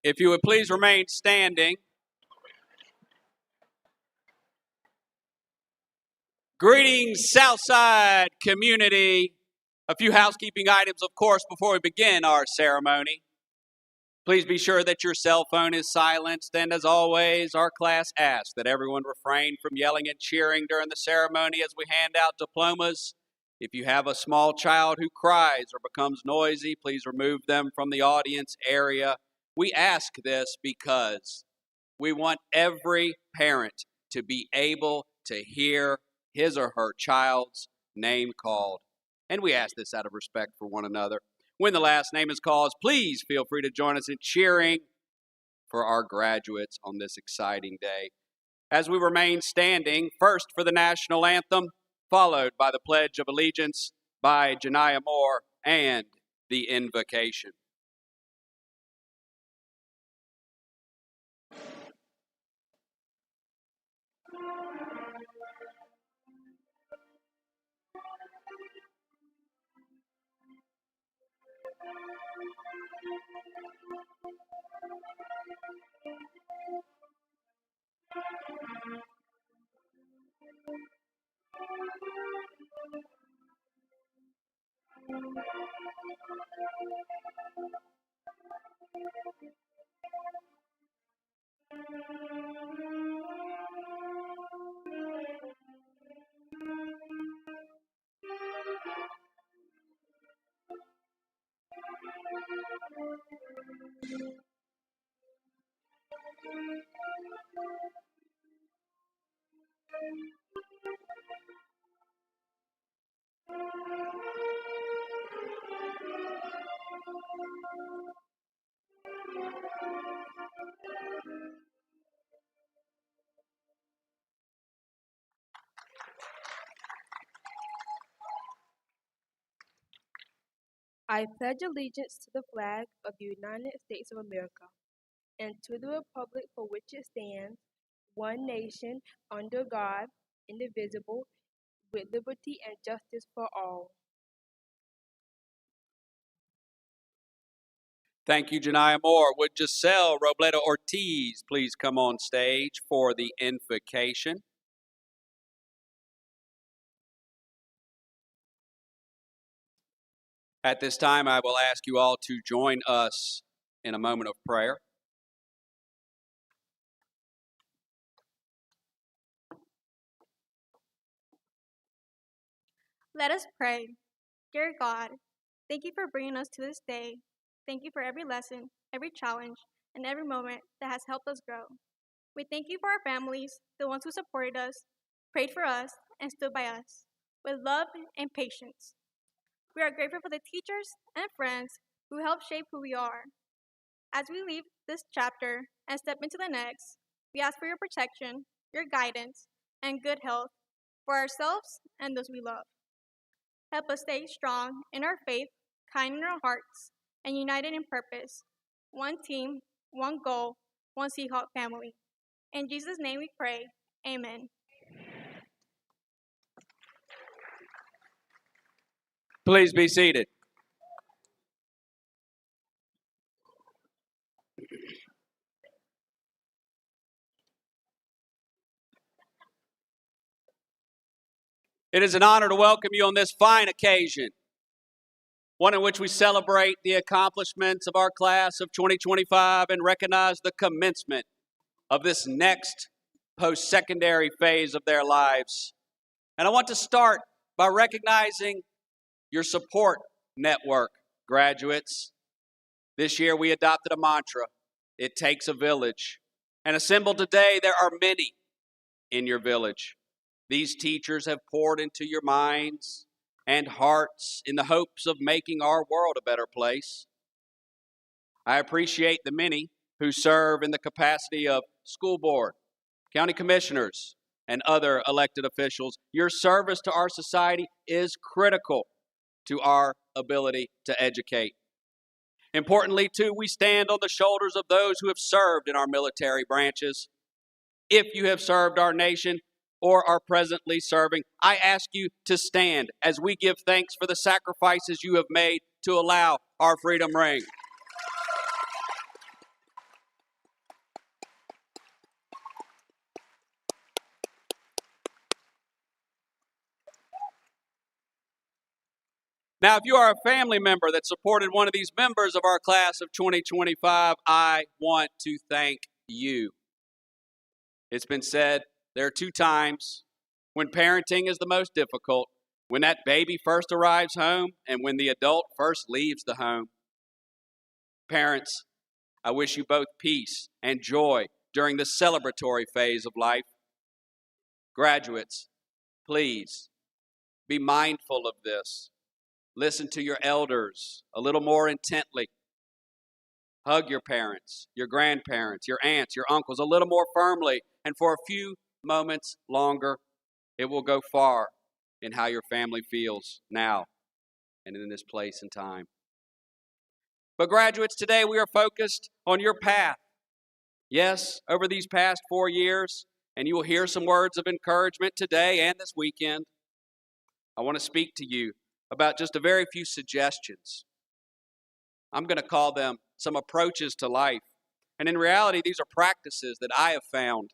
If you would please remain standing. Greetings, Southside community. A few housekeeping items, of course, before we begin our ceremony. Please be sure that your cell phone is silenced, and as always, our class asks that everyone refrain from yelling and cheering during the ceremony as we hand out diplomas. If you have a small child who cries or becomes noisy, please remove them from the audience area. We ask this because we want every parent to be able to hear his or her child's name called. And we ask this out of respect for one another. When the last name is called, please feel free to join us in cheering for our graduates on this exciting day. as we remain standing, first for the national anthem, followed by the Pledge of Allegiance by Janiah Moore and the invocation. I pledge allegiance to the flag of the United States of America and to the republic for which it stands, one nation, under God, indivisible, with liberty and justice for all. Thank you, Janiah Moore. Would Giselle Robledo Ortiz please come on stage for the invocation? At this time, I will ask you all to join us in a moment of prayer. Let us pray. Dear God, thank you for bringing us to this day. Thank you for every lesson, every challenge, and every moment that has helped us grow. We thank you for our families, the ones who supported us, prayed for us, and stood by us with love and patience. We are grateful for the teachers and friends who helped shape who we are. As we leave this chapter and step into the next, we ask for your protection, your guidance, and good health for ourselves and those we love. Help us stay strong in our faith, kind in our hearts, and united in purpose. One team, one goal, one Seahawk family. In Jesus' name we pray. Amen. Please be seated. It is an honor to welcome you on this fine occasion, one in which we celebrate the accomplishments of our class of 2025 and recognize the commencement of this next post-secondary phase of their lives. And I want to start by recognizing your support network, graduates. This year we adopted a mantra, it takes a village. And assembled today, there are many in your village. These teachers have poured into your minds and hearts in the hopes of making our world a better place. I appreciate the many who serve in the capacity of school board, county commissioners, and other elected officials. Your service to our society is critical to our ability to educate. Importantly, too, we stand on the shoulders of those who have served in our military branches. If you have served our nation or are presently serving, I ask you to stand as we give thanks for the sacrifices you have made to allow our freedom ring. Now, if you are a family member that supported one of these members of our class of 2025, I want to thank you. It's been said there are two times when parenting is the most difficult: when that baby first arrives home and when the adult first leaves the home. Parents, I wish you both peace and joy during the celebratory phase of life. Graduates, please be mindful of this. Listen to your elders a little more intently. Hug your parents, your grandparents, your aunts, your uncles a little more firmly, and for a few moments longer, it will go far in how your family feels now and in this place and time. But graduates, today we are focused on your path. Yes, over these past 4 years, and you will hear some words of encouragement today and this weekend, I want to speak to you about just a very few suggestions. I'm going to call them some approaches to life. And in reality, these are practices that I have found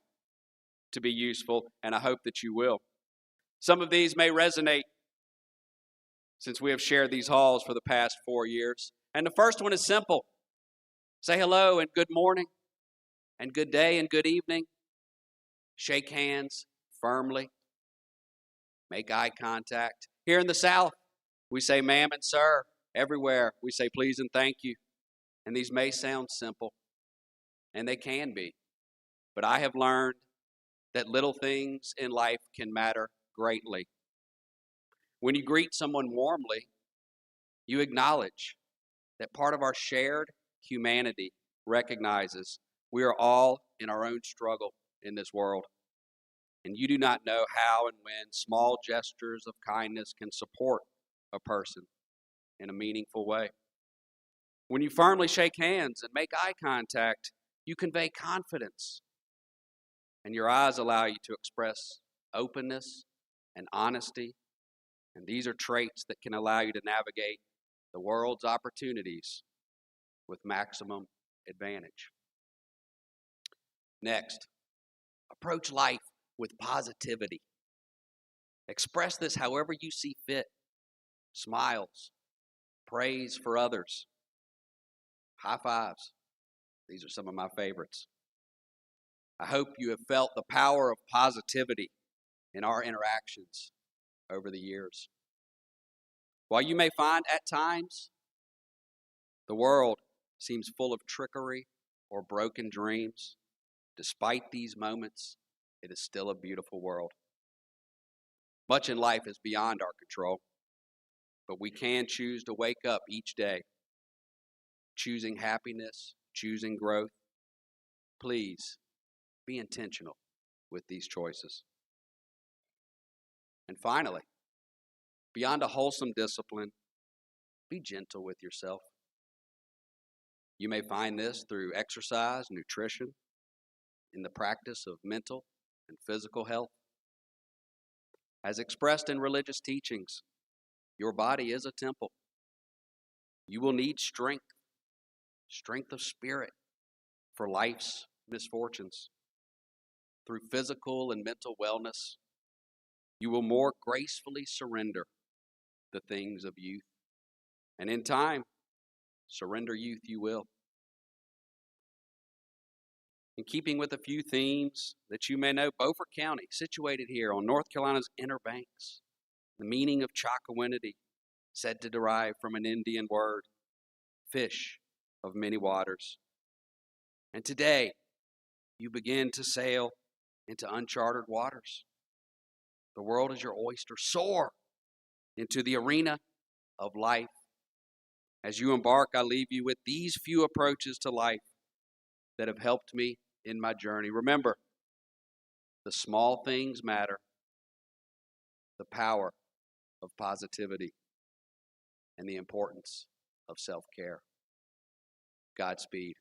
to be useful, and I hope that you will. Some of these may resonate since we have shared these halls for the past 4 years. And the first one is simple. Say hello and good morning, and good day and good evening. Shake hands firmly. Make eye contact. Here in the South, we say ma'am and sir. Everywhere, we say please and thank you. And these may sound simple, and they can be. But I have learned that little things in life can matter greatly. When you greet someone warmly, you acknowledge that part of our shared humanity recognizes we are all in our own struggle in this world. And you do not know how and when small gestures of kindness can support a person in a meaningful way. When you firmly shake hands and make eye contact, you convey confidence. And your eyes allow you to express openness and honesty. And these are traits that can allow you to navigate the world's opportunities with maximum advantage. Next, approach life with positivity. Express this however you see fit. Smiles, praise for others, high fives. These are some of my favorites. I hope you have felt the power of positivity in our interactions over the years. While you may find at times the world seems full of trickery or broken dreams, despite these moments, it is still a beautiful world. Much in life is beyond our control, but we can choose to wake up each day, choosing happiness, choosing growth. Please be intentional with these choices. And finally, beyond a wholesome discipline, be gentle with yourself. You may find this through exercise, nutrition, in the practice of mental and physical health. As expressed in religious teachings, your body is a temple. You will need strength of spirit for life's misfortunes. Through physical and mental wellness, you will more gracefully surrender the things of youth. And in time, surrender youth you will. In keeping with a few themes that you may know, Beaufort County, situated here on North Carolina's Inner Banks, the meaning of Chocowinity, said to derive from an Indian word, fish of many waters. And today, you begin to sail into uncharted waters. The world is your oyster. Soar into the arena of life. As you embark, I leave you with these few approaches to life that have helped me in my journey. Remember, the small things matter, the power of positivity, and the importance of self-care. Godspeed.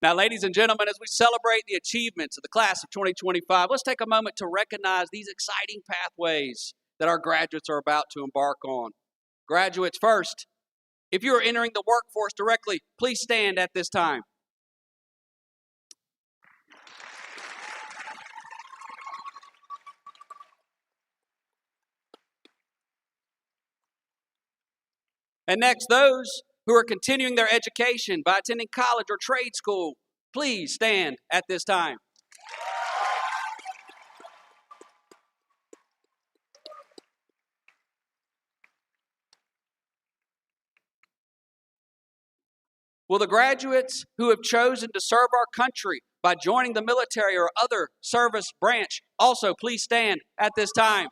Now, ladies and gentlemen, as we celebrate the achievements of the class of 2025, let's take a moment to recognize these exciting pathways that our graduates are about to embark on. Graduates, first, if you are entering the workforce directly, please stand at this time. And next, those who are continuing their education by attending college or trade school, please stand at this time. Will the graduates who have chosen to serve our country by joining the military or other service branch also please stand at this time?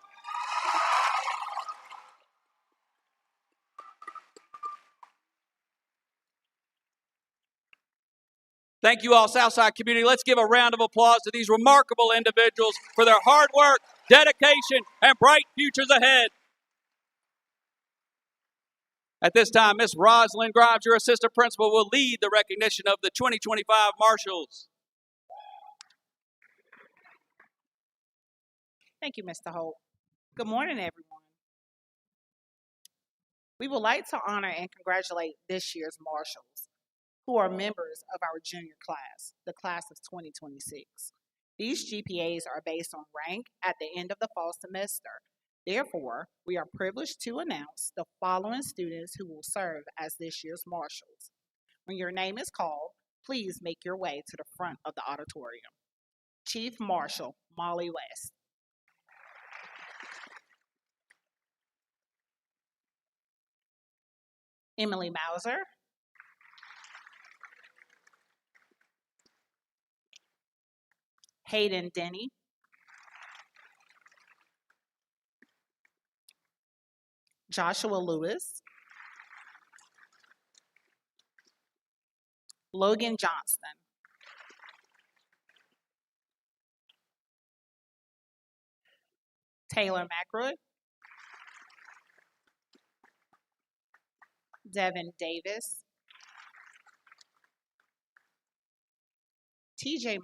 Thank you all, Southside community. Let's give a round of applause to these remarkable individuals for their hard work, dedication, and bright futures ahead. At this time, Ms. Rosalind Grimes, your assistant principal, will lead the recognition of the 2025 Marshals. Thank you, Mr. Holt. Good morning, everyone. We would like to honor and congratulate this year's Marshals, who are members of our junior class, the class of 2026. These GPAs are based on rank at the end of the fall semester. Therefore, we are privileged to announce the following students who will serve as this year's Marshals. When your name is called, please make your way to the front of the auditorium. Chief Marshal Molly West. Emily Mauser. Hayden Denny. Joshua Lewis. Logan Johnston. Taylor McRoy. Devin Davis. TJ Minor.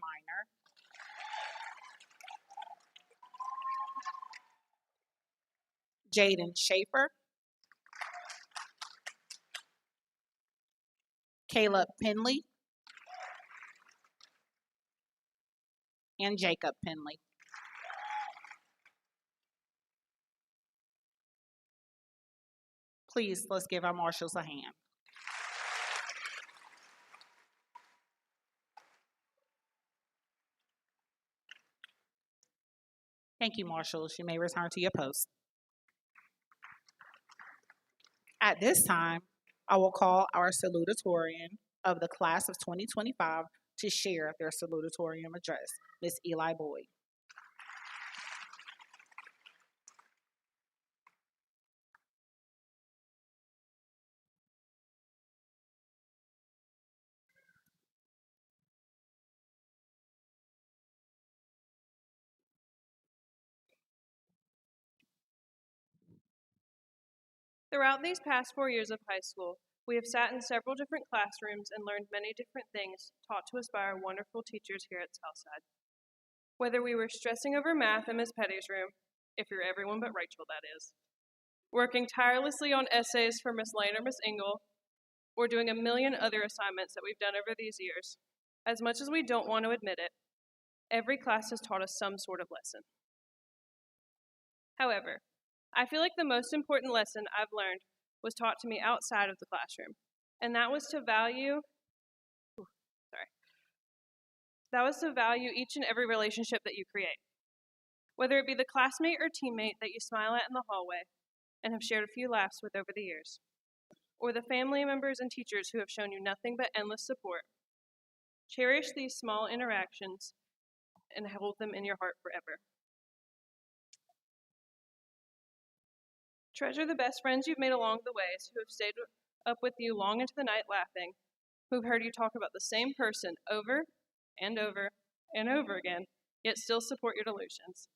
Jaden Schaefer. Caleb Penley. And Jacob Penley. Please, let's give our marshals a hand. Thank you, marshals. You may return to your post. At this time, I will call our salutatorian of the class of 2025 to share their salutatorian address, Ms. Eli Boyd. Throughout these past 4 years of high school, we have sat in several different classrooms and learned many different things taught to us by our wonderful teachers here at Southside. Whether we were stressing over math in Miss Petty's room, if you're everyone but Rachel, that is, working tirelessly on essays for Miss Lane or Miss Engel, or doing a million other assignments that we've done over these years, as much as we don't want to admit it, every class has taught us some sort of lesson. However, I feel like the most important lesson I've learned was taught to me outside of the classroom, and that was to value each and every relationship that you create. Whether it be the classmate or teammate that you smile at in the hallway and have shared a few laughs with over the years, or the family members and teachers who have shown you nothing but endless support. Cherish these small interactions and hold them in your heart forever. Treasure the best friends you've made along the ways who have stayed up with you long into the night laughing, who've heard you talk about the same person over and over and over again, yet still support your delusions,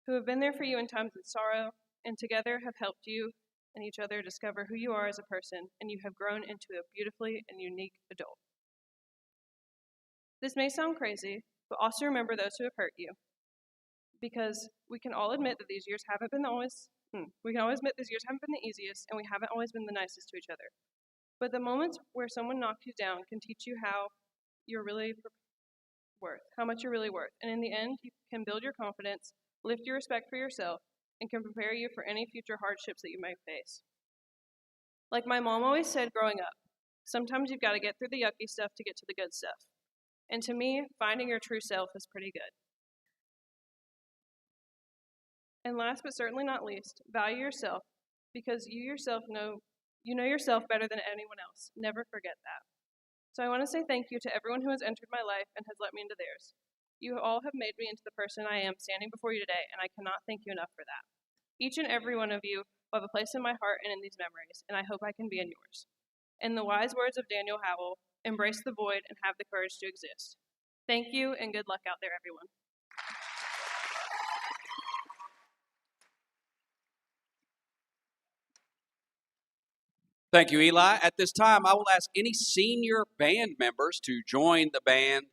who have been there for you in times of sorrow and together have helped you and each other discover who you are as a person, and you have grown into a beautifully and unique adult. This may sound crazy, but also remember those who have hurt you, because we can all admit that these years haven't been the easiest, and we haven't always been the nicest to each other. But the moments where someone knocks you down can teach you how much you're really worth. And in the end, you can build your confidence, lift your respect for yourself, and can prepare you for any future hardships that you might face. Like my mom always said growing up, sometimes you've got to get through the yucky stuff to get to the good stuff. And to me, finding your true self is pretty good. And last but certainly not least, value yourself, because you know yourself better than anyone else. Never forget that. So I want to say thank you to everyone who has entered my life and has let me into theirs. You all have made me into the person I am standing before you today, and I cannot thank you enough for that. Each and every one of you will have a place in my heart and in these memories, and I hope I can be in yours. In the wise words of Daniel Howell, embrace the void and have the courage to exist. Thank you and good luck out there, everyone. Thank you, Eli. At this time, I will ask any senior band members to join the band.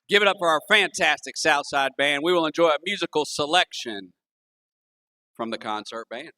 Give it up for our fantastic Southside band. We will enjoy a musical selection from the concert band.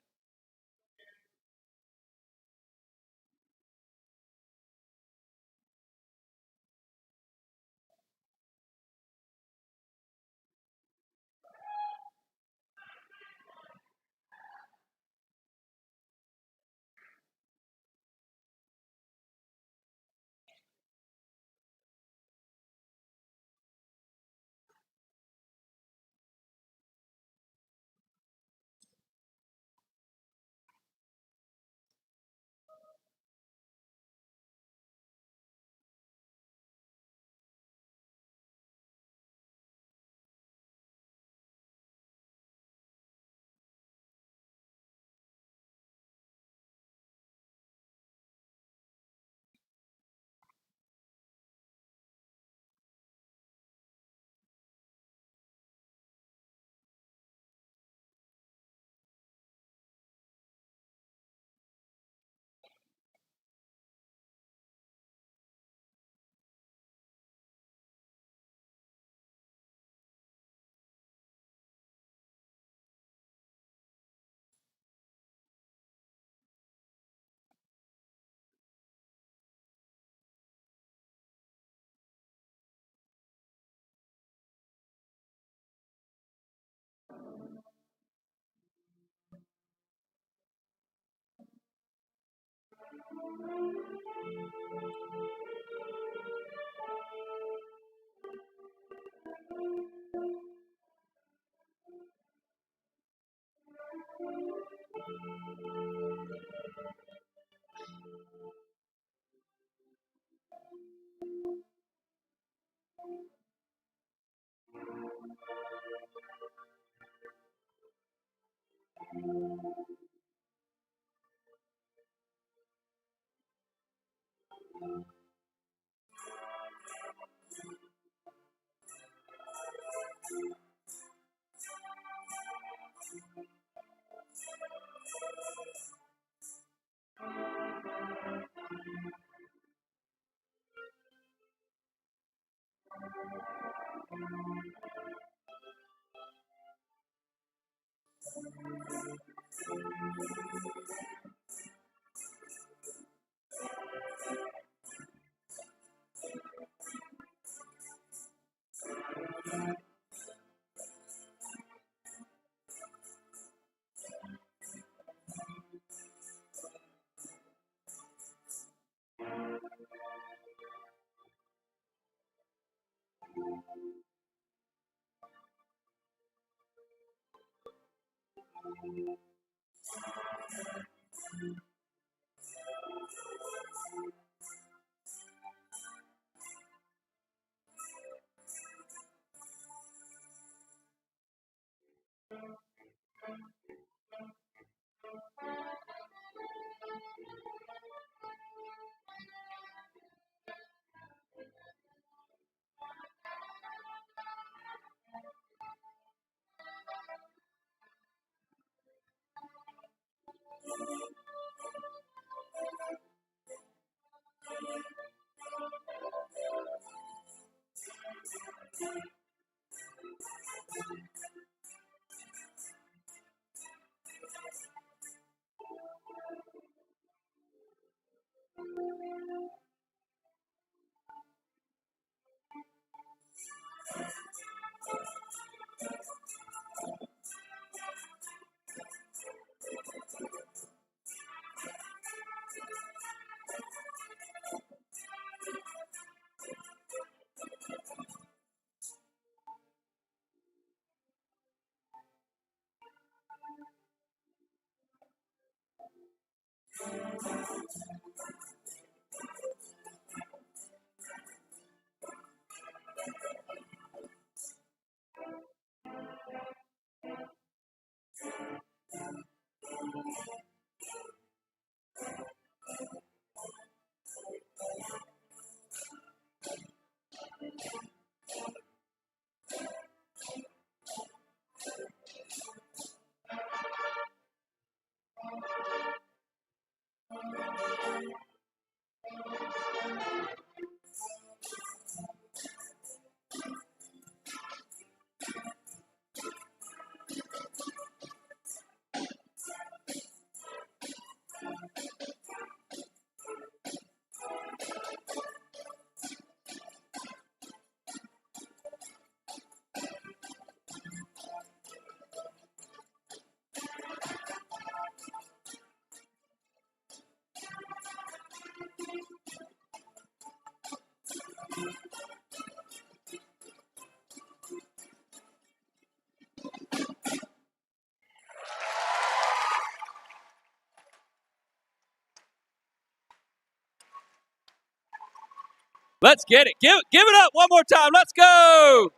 Let's get it. Give it up one more time. Let's go.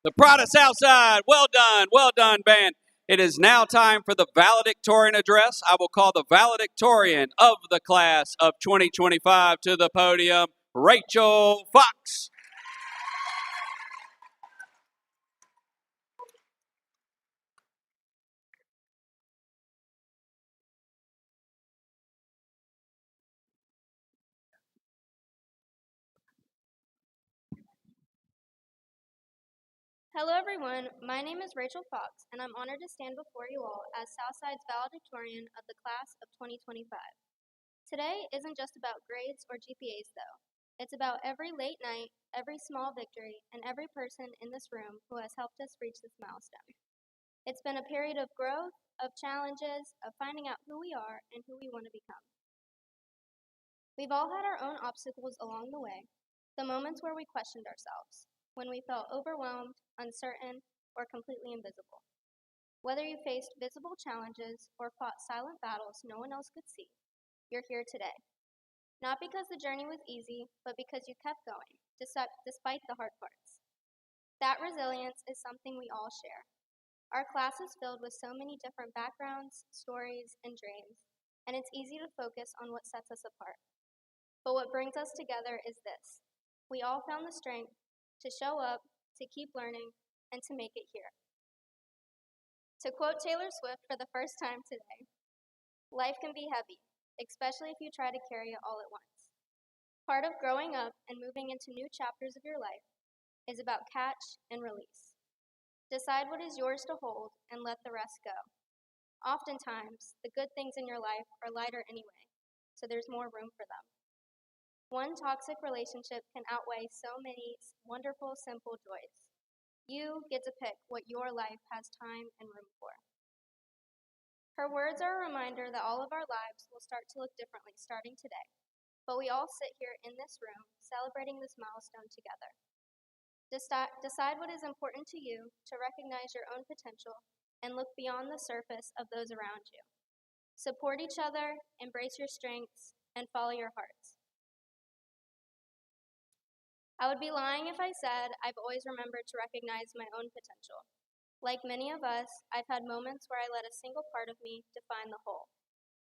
The Pride of Southside. Well done, band. It is now time for the valedictorian address. I will call the valedictorian of the class of 2025 to the podium, Rachel Fox. Hello everyone, my name is Rachel Fox, and I'm honored to stand before you all as Southside's valedictorian of the class of 2025. Today isn't just about grades or GPAs though. It's about every late night, every small victory, and every person in this room who has helped us reach this milestone. It's been a period of growth, of challenges, of finding out who we are and who we want to become. We've all had our own obstacles along the way, the moments where we questioned ourselves, when we felt overwhelmed, uncertain, or completely invisible. Whether you faced visible challenges or fought silent battles no one else could see, you're here today. Not because the journey was easy, but because you kept going, despite the hard parts. That resilience is something we all share. Our class is filled with so many different backgrounds, stories, and dreams, and it's easy to focus on what sets us apart. But what brings us together is this. We all found the strength to show up, to keep learning, and to make it here. To quote Taylor Swift for the first time today, life can be heavy, especially if you try to carry it all at once. Part of growing up and moving into new chapters of your life is about catch and release. Decide what is yours to hold and let the rest go. Oftentimes, the good things in your life are lighter anyway, so there's more room for them. One toxic relationship can outweigh so many wonderful, simple joys. You get to pick what your life has time and room for. Her words are a reminder that all of our lives will start to look differently starting today, but we all sit here in this room celebrating this milestone together. Decide what is important to you, to recognize your own potential, and look beyond the surface of those around you. Support each other, embrace your strengths, and follow your hearts. I would be lying if I said I've always remembered to recognize my own potential. Like many of us, I've had moments where I let a single part of me define the whole,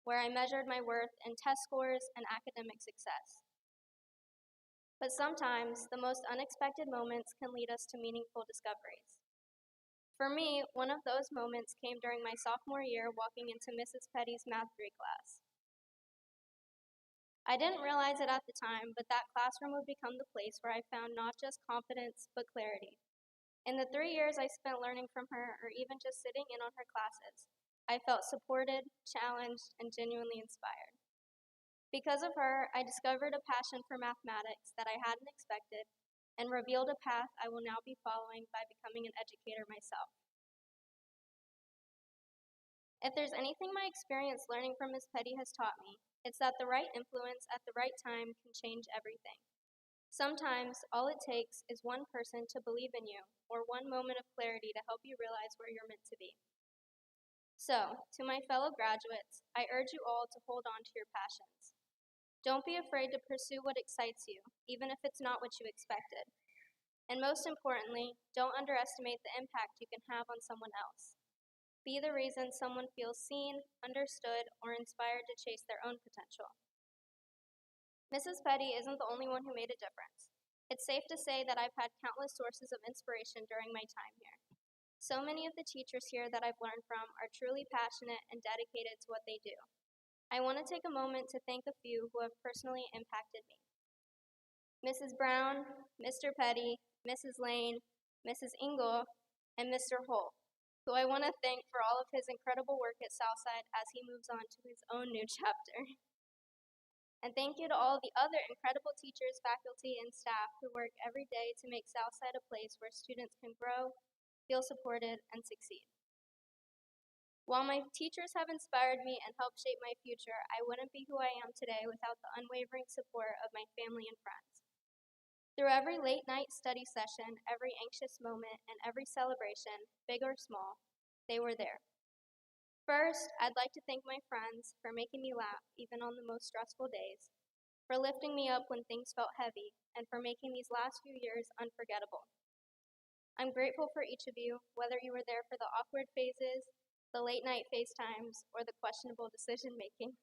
where I measured my worth in test scores and academic success. But sometimes, the most unexpected moments can lead us to meaningful discoveries. For me, one of those moments came during my sophomore year walking into Mrs. Petty's Math 3 class. I didn't realize it at the time, but that classroom would become the place where I found not just confidence, but clarity. In the 3 years I spent learning from her, or even just sitting in on her classes, I felt supported, challenged, and genuinely inspired. Because of her, I discovered a passion for mathematics that I hadn't expected, and revealed a path I will now be following by becoming an educator myself. If there's anything my experience learning from Miss Petty has taught me, it's that the right influence at the right time can change everything. Sometimes, all it takes is one person to believe in you, or one moment of clarity to help you realize where you're meant to be. So, to my fellow graduates, I urge you all to hold on to your passions. Don't be afraid to pursue what excites you, even if it's not what you expected. And most importantly, don't underestimate the impact you can have on someone else. Be the reason someone feels seen, understood, or inspired to chase their own potential. Mrs. Petty isn't the only one who made a difference. It's safe to say that I've had countless sources of inspiration during my time here. So many of the teachers here that I've learned from are truly passionate and dedicated to what they do. I want to take a moment to thank a few who have personally impacted me. Mrs. Brown, Mr. Petty, Mrs. Lane, Mrs. Ingle, and Mr. Holt, who I want to thank for all of his incredible work at Southside as he moves on to his own new chapter. And thank you to all the other incredible teachers, faculty, and staff who work every day to make Southside a place where students can grow, feel supported, and succeed. While my teachers have inspired me and helped shape my future, I wouldn't be who I am today without the unwavering support of my family and friends. Through every late night study session, every anxious moment, and every celebration, big or small, they were there. First, I'd like to thank my friends for making me laugh even on the most stressful days, for lifting me up when things felt heavy, and for making these last few years unforgettable. I'm grateful for each of you, whether you were there for the awkward phases, the late night FaceTimes, or the questionable decision making.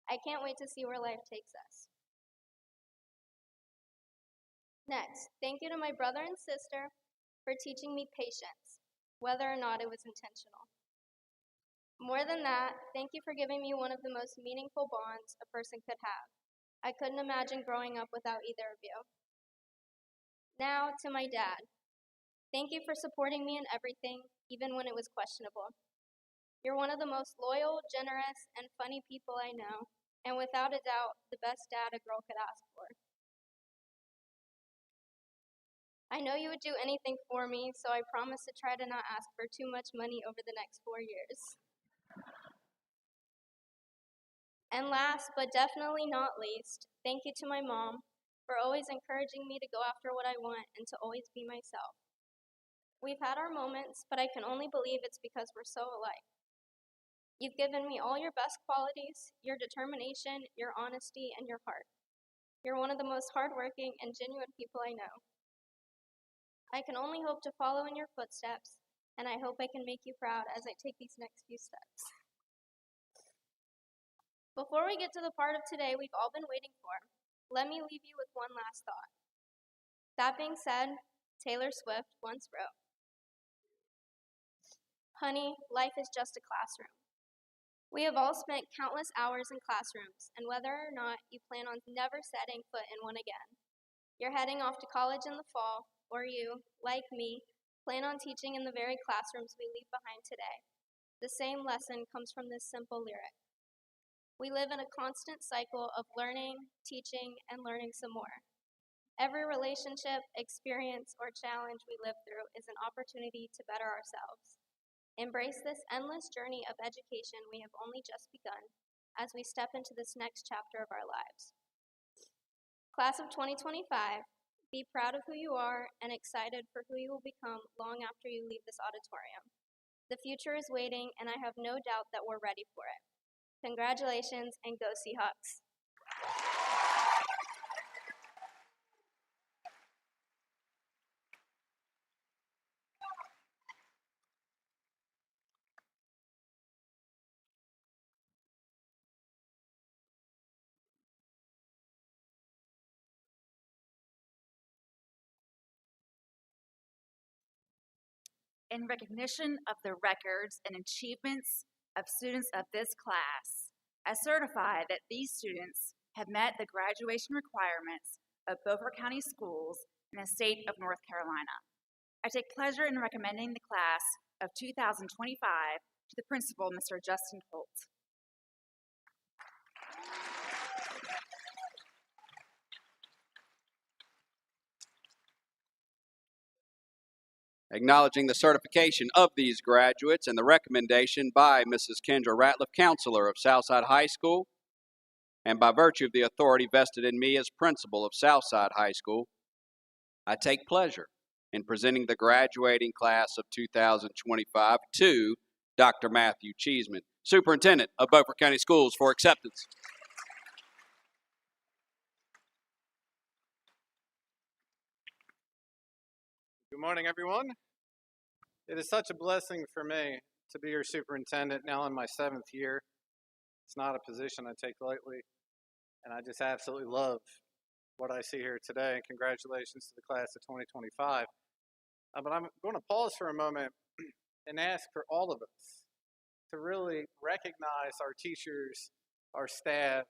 I can't wait to see where life takes us. Next, thank you to my brother and sister for teaching me patience, whether or not it was intentional. More than that, thank you for giving me one of the most meaningful bonds a person could have. I couldn't imagine growing up without either of you. Now, to my dad. Thank you for supporting me in everything, even when it was questionable. You're one of the most loyal, generous, and funny people I know, and without a doubt, the best dad a girl could ask for. I know you would do anything for me, so I promise to try to not ask for too much money over the next 4 years. And last, but definitely not least, thank you to my mom for always encouraging me to go after what I want and to always be myself. We've had our moments, but I can only believe it's because we're so alike. You've given me all your best qualities, your determination, your honesty, and your heart. You're one of the most hardworking and genuine people I know. I can only hope to follow in your footsteps, and I hope I can make you proud as I take these next few steps. Before we get to the part of today we've all been waiting for, let me leave you with one last thought. That being said, Taylor Swift once wrote, "Honey, life is just a classroom." We have all spent countless hours in classrooms, and whether or not you plan on never setting foot in one again, you're heading off to college in the fall, or you, like me, plan on teaching in the very classrooms we leave behind today. The same lesson comes from this simple lyric. We live in a constant cycle of learning, teaching, and learning some more. Every relationship, experience, or challenge we live through is an opportunity to better ourselves. Embrace this endless journey of education we have only just begun as we step into this next chapter of our lives. Class of 2025, be proud of who you are and excited for who you will become long after you leave this auditorium. The future is waiting, and I have no doubt that we're ready for it. Congratulations, and go Seahawks. In recognition of the records and achievements of students of this class, I certify that these students have met the graduation requirements of Beaufort County Schools in the state of North Carolina. I take pleasure in recommending the class of 2025 to the principal, Mr. Justin Holt. Acknowledging the certification of these graduates and the recommendation by Mrs. Kendra Ratliff, counselor of Southside High School, and by virtue of the authority vested in me as principal of Southside High School, I take pleasure in presenting the graduating class of 2025 to Dr. Matthew Cheeseman, Superintendent of Beaufort County Schools, for acceptance. Good morning, everyone. It is such a blessing for me to be your superintendent now in my 7th year. It's not a position I take lightly, and I just absolutely love what I see here today. And congratulations to the class of 2025. But I'm going to pause for a moment and ask for all of us to really recognize our teachers, our staff,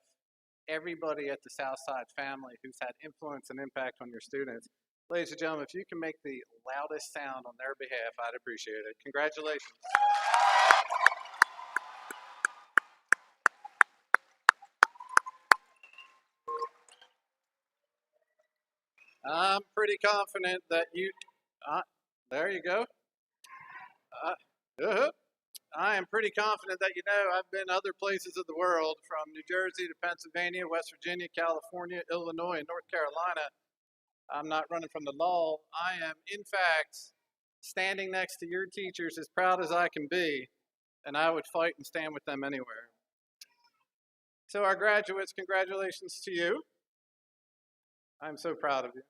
everybody at the Southside family who's had influence and impact on your students. Ladies and gentlemen, if you can make the loudest sound on their behalf, I'd appreciate it. Congratulations. I'm pretty confident that you, there you go. I am pretty confident that you know I've been other places of the world, from New Jersey to Pennsylvania, West Virginia, California, Illinois, and North Carolina. I'm not running from the law. I am, in fact, standing next to your teachers as proud as I can be and I would fight and stand with them anywhere. So our graduates, congratulations to you. I'm so proud of you.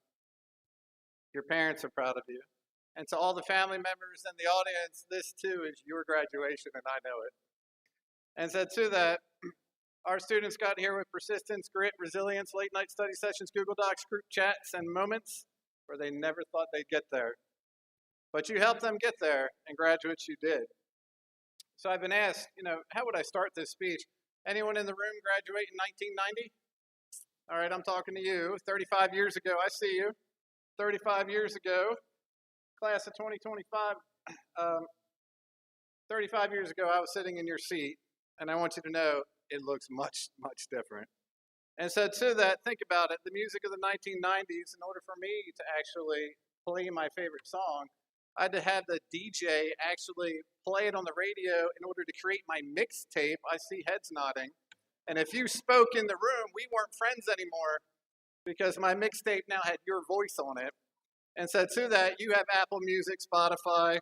Your parents are proud of you. And to all the family members in the audience, this too is your graduation, and I know it. And so to that, our students got here with persistence, grit, resilience, late night study sessions, Google Docs, group chats, and moments where they never thought they'd get there. But you helped them get there, and graduates, you did. So I've been asked, how would I start this speech? Anyone in the room graduate in 1990? All right, I'm talking to you. 35 years ago, I see you. 35 years ago, class of 2025, 35 years ago, I was sitting in your seat, and I want you to know it looks much, much different. And so to that, think about it. The music of the 1990s, in order for me to actually play my favorite song, I had to have the DJ actually play it on the radio in order to create my mixtape. I see heads nodding. And if you spoke in the room, we weren't friends anymore because my mixtape now had your voice on it. And so to that, you have Apple Music, Spotify.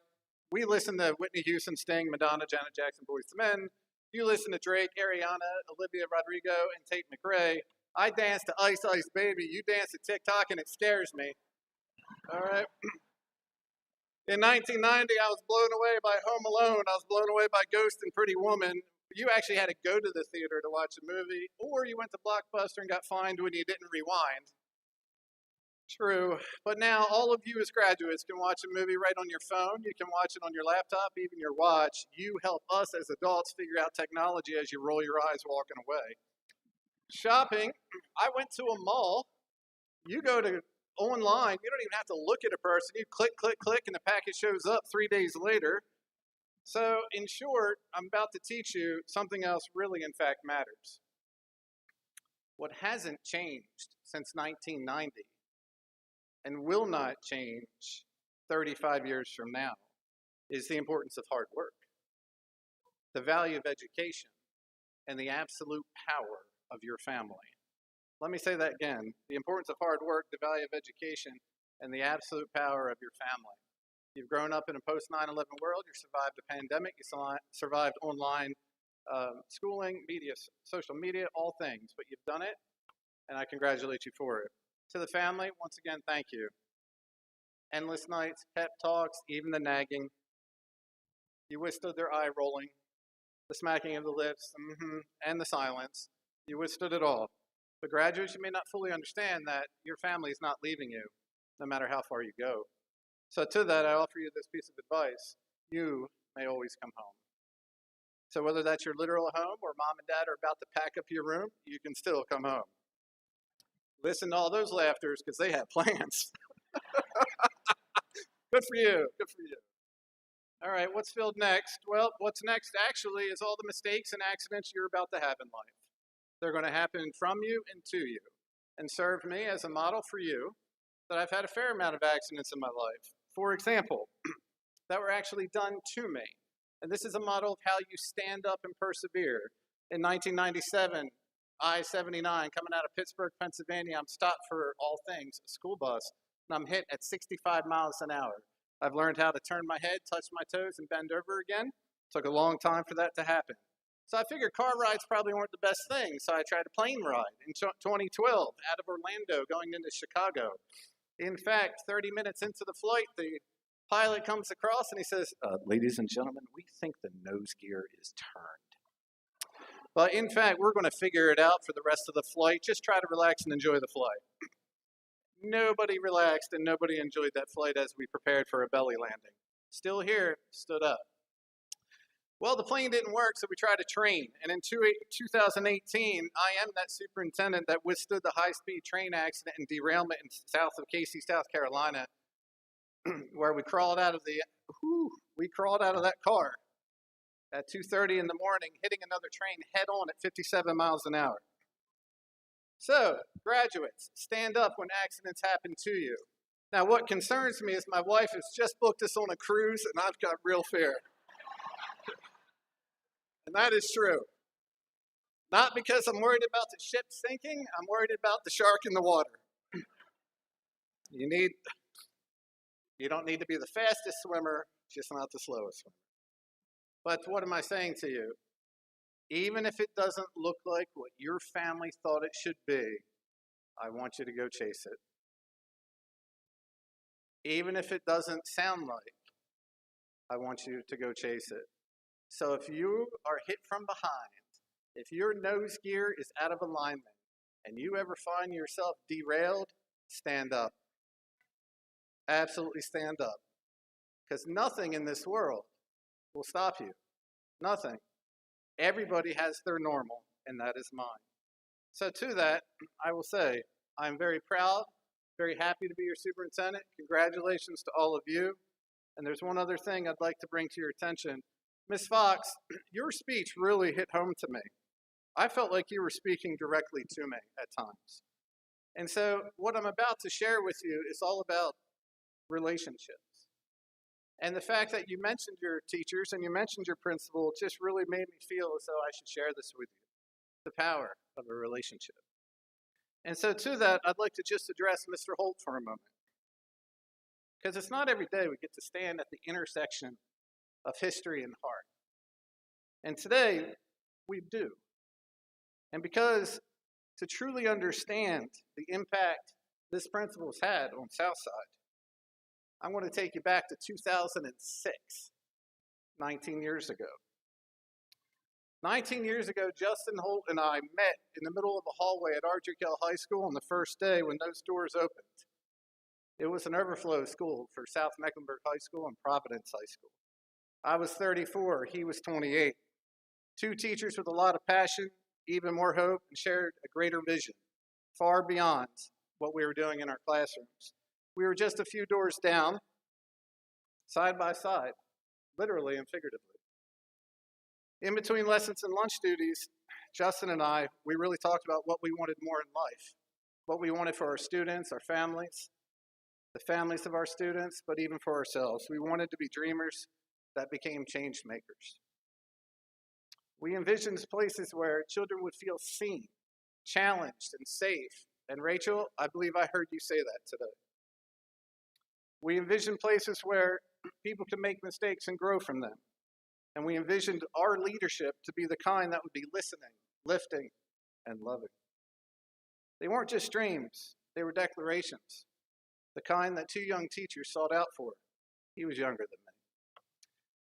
We listen to Whitney Houston, Sting, Madonna, Janet Jackson, Boyz II Men. You listen to Drake, Ariana, Olivia Rodrigo, and Tate McRae. I dance to Ice Ice Baby. You dance to TikTok, and it scares me. All right? In 1990, I was blown away by Home Alone. I was blown away by Ghost and Pretty Woman. You actually had to go to the theater to watch a movie, or you went to Blockbuster and got fined when you didn't rewind. True. But now all of you as graduates can watch a movie right on your phone. You can watch it on your laptop, even your watch. You help us as adults figure out technology as you roll your eyes walking away. Shopping, I went to a mall. You go to online, you don't even have to look at a person. You click, click, click, and the package shows up 3 days later. So in short, I'm about to teach you something else really in fact matters. What hasn't changed since 1990 and will not change 35 years from now is the importance of hard work, the value of education, and the absolute power of your family. Let me say that again. The importance of hard work, the value of education, and the absolute power of your family. You've grown up in a post-9/11 world. You survived a pandemic. You survived online schooling, media, social media, all things. But you've done it, and I congratulate you for it. To the family, once again, thank you. Endless nights, pep talks, even the nagging. You withstood their eye rolling, the smacking of the lips, and the silence. You withstood it all. But graduates, you may not fully understand that your family is not leaving you, no matter how far you go. So to that, I offer you this piece of advice. You may always come home. So whether that's your literal home or mom and dad are about to pack up your room, you can still come home. Listen to all those laughters because they have plans. Good for you. Good for you. All right, what's filled next? Well, what's next actually is all the mistakes and accidents you're about to have in life. They're going to happen from you and to you, and serve me as a model for you that I've had a fair amount of accidents in my life. For example, that were actually done to me. And this is a model of how you stand up and persevere. In 1997, I-79 coming out of Pittsburgh, Pennsylvania, I'm stopped for all things, a school bus, and I'm hit at 65 miles an hour. I've learned how to turn my head, touch my toes, and bend over again. Took a long time for that to happen. So I figured car rides probably weren't the best thing, so I tried a plane ride in 2012 out of Orlando going into Chicago. In fact, 30 minutes into the flight, the pilot comes across and he says, ladies and gentlemen, we think the nose gear is turned. But in fact, we're going to figure it out for the rest of the flight. Just try to relax and enjoy the flight. Nobody relaxed and nobody enjoyed that flight as we prepared for a belly landing. Still here, stood up. Well, the plane didn't work, so we tried a train. And in 2018, I am that superintendent that withstood the high-speed train accident and derailment in south of Casey, South Carolina, where we crawled out of that car at 2:30 in the morning, hitting another train head-on at 57 miles an hour. So, graduates, stand up when accidents happen to you. Now, what concerns me is my wife has just booked us on a cruise, and I've got real fear. And that is true. Not because I'm worried about the ship sinking, I'm worried about the shark in the water. You don't need to be the fastest swimmer, just not the slowest swimmer. But what am I saying to you? Even if it doesn't look like what your family thought it should be, I want you to go chase it. Even if it doesn't sound like, I want you to go chase it. So if you are hit from behind, if your nose gear is out of alignment, and you ever find yourself derailed, stand up. Absolutely stand up. Because nothing in this world will stop you. Nothing. Everybody has their normal, and that is mine. So to that, I will say, I'm very proud, very happy to be your superintendent. Congratulations to all of you. And there's one other thing I'd like to bring to your attention. Ms. Fox, your speech really hit home to me. I felt like you were speaking directly to me at times. And so what I'm about to share with you is all about relationships. And the fact that you mentioned your teachers and you mentioned your principal just really made me feel as though I should share this with you, the power of a relationship. And so to that, I'd like to just address Mr. Holt for a moment. Because it's not every day we get to stand at the intersection of history and heart. And today, we do. And because to truly understand the impact this principal's had on Southside, I'm going to take you back to 2006, 19 years ago. 19 years ago, Justin Holt and I met in the middle of a hallway at Ardrey High School on the first day when those doors opened. It was an overflow school for South Mecklenburg High School and Providence High School. I was 34, he was 28. Two teachers with a lot of passion, even more hope, and shared a greater vision, far beyond what we were doing in our classrooms. We were just a few doors down, side by side, literally and figuratively. In between lessons and lunch duties, Justin and I, we really talked about what we wanted more in life, what we wanted for our students, our families, the families of our students, but even for ourselves. We wanted to be dreamers that became change makers. We envisioned places where children would feel seen, challenged, and safe. And Rachel, I believe I heard you say that today. We envisioned places where people could make mistakes and grow from them. And we envisioned our leadership to be the kind that would be listening, lifting, and loving. They weren't just dreams, they were declarations. The kind that two young teachers sought out for. He was younger than me.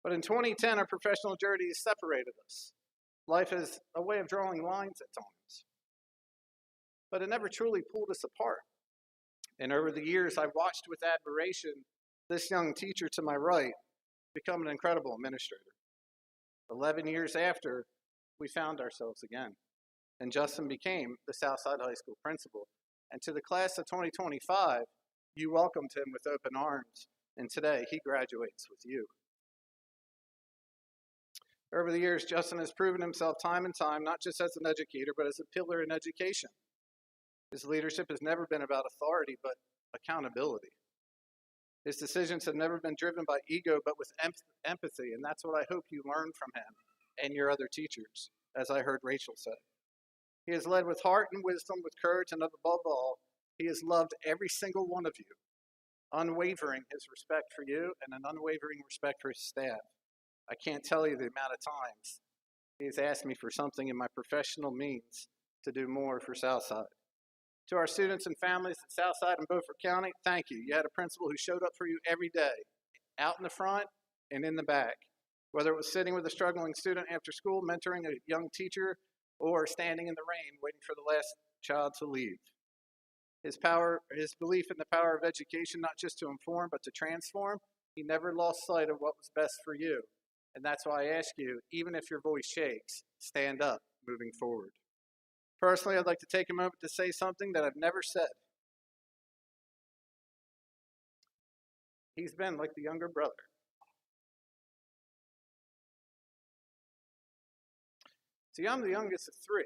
But in 2010, our professional journeys separated us. Life is a way of drawing lines at times. But it never truly pulled us apart. And over the years, I watched with admiration this young teacher to my right become an incredible administrator. 11 years after, we found ourselves again. And Justin became the Southside High School principal. And to the class of 2025, you welcomed him with open arms. And today, he graduates with you. Over the years, Justin has proven himself time and time, not just as an educator, but as a pillar in education. His leadership has never been about authority, but accountability. His decisions have never been driven by ego, but with empathy, and that's what I hope you learn from him and your other teachers, as I heard Rachel say. He has led with heart and wisdom, with courage, and above all, he has loved every single one of you, unwavering his respect for you and an unwavering respect for his staff. I can't tell you the amount of times he has asked me for something in my professional means to do more for Southside. To our students and families at Southside and Beaufort County, thank you. You had a principal who showed up for you every day, out in the front and in the back. Whether it was sitting with a struggling student after school, mentoring a young teacher, or standing in the rain waiting for the last child to leave. His belief in the power of education, not just to inform, but to transform, he never lost sight of what was best for you. And that's why I ask you, even if your voice shakes, stand up moving forward. Personally, I'd like to take a moment to say something that I've never said. He's been like the younger brother. See, I'm the youngest of three,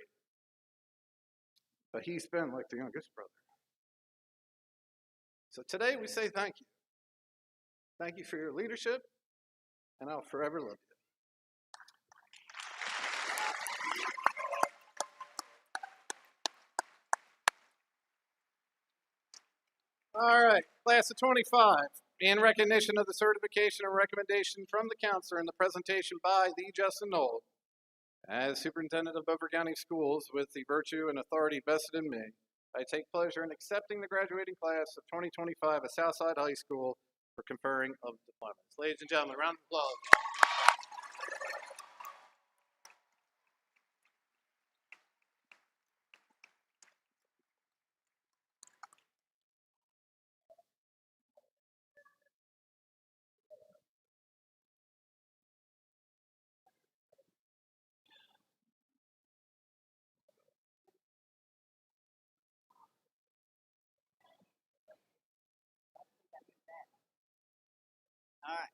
but he's been like the youngest brother. So today we say thank you. Thank you for your leadership, and I'll forever love you. All right, class of 25. In recognition of the certification and recommendation from the counselor and the presentation by the Justin Knoll, as Superintendent of Beaufort County Schools, with the virtue and authority vested in me, I take pleasure in accepting the graduating class of 2025 at Southside High School for conferring of diplomas. Ladies and gentlemen, round of applause. All right.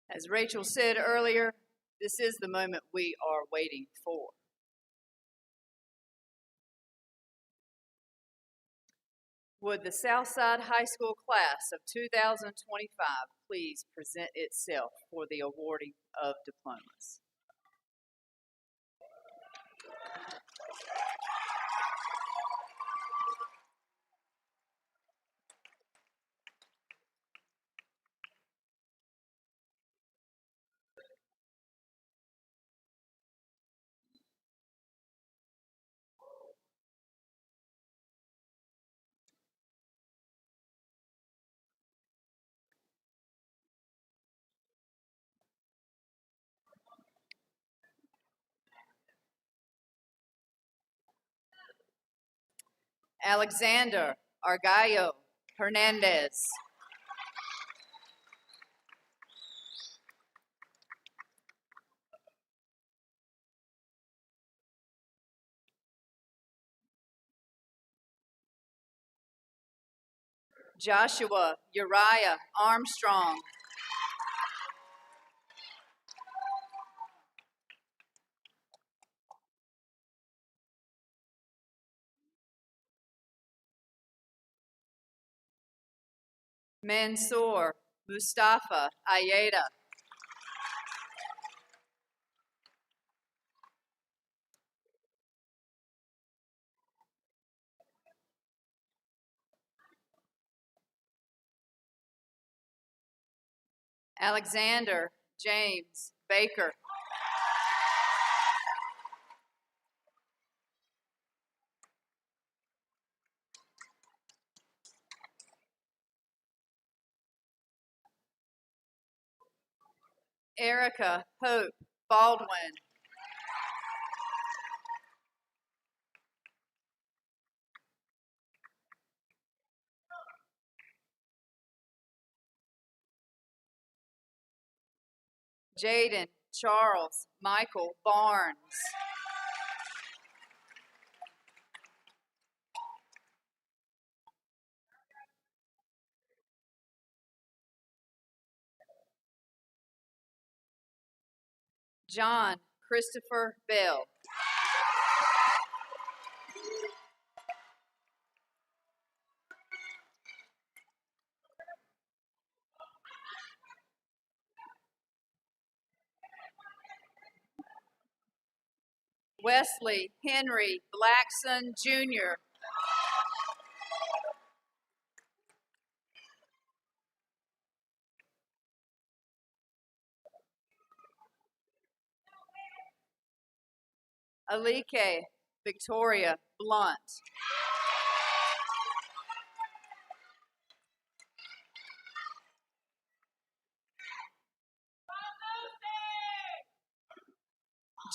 As Rachel said earlier, this is the moment we are waiting for. Would the Southside High School class of 2025 please present itself for the awarding of diplomas? Alexander Argallo Hernandez. Joshua Uriah Armstrong. Mansoor Mustafa Ayeda. Alexander James Baker. Erica Hope Baldwin. Jaden Charles Michael Barnes. John Christopher Bell. Wesley Henry Blackson Jr. Alike Victoria Blunt.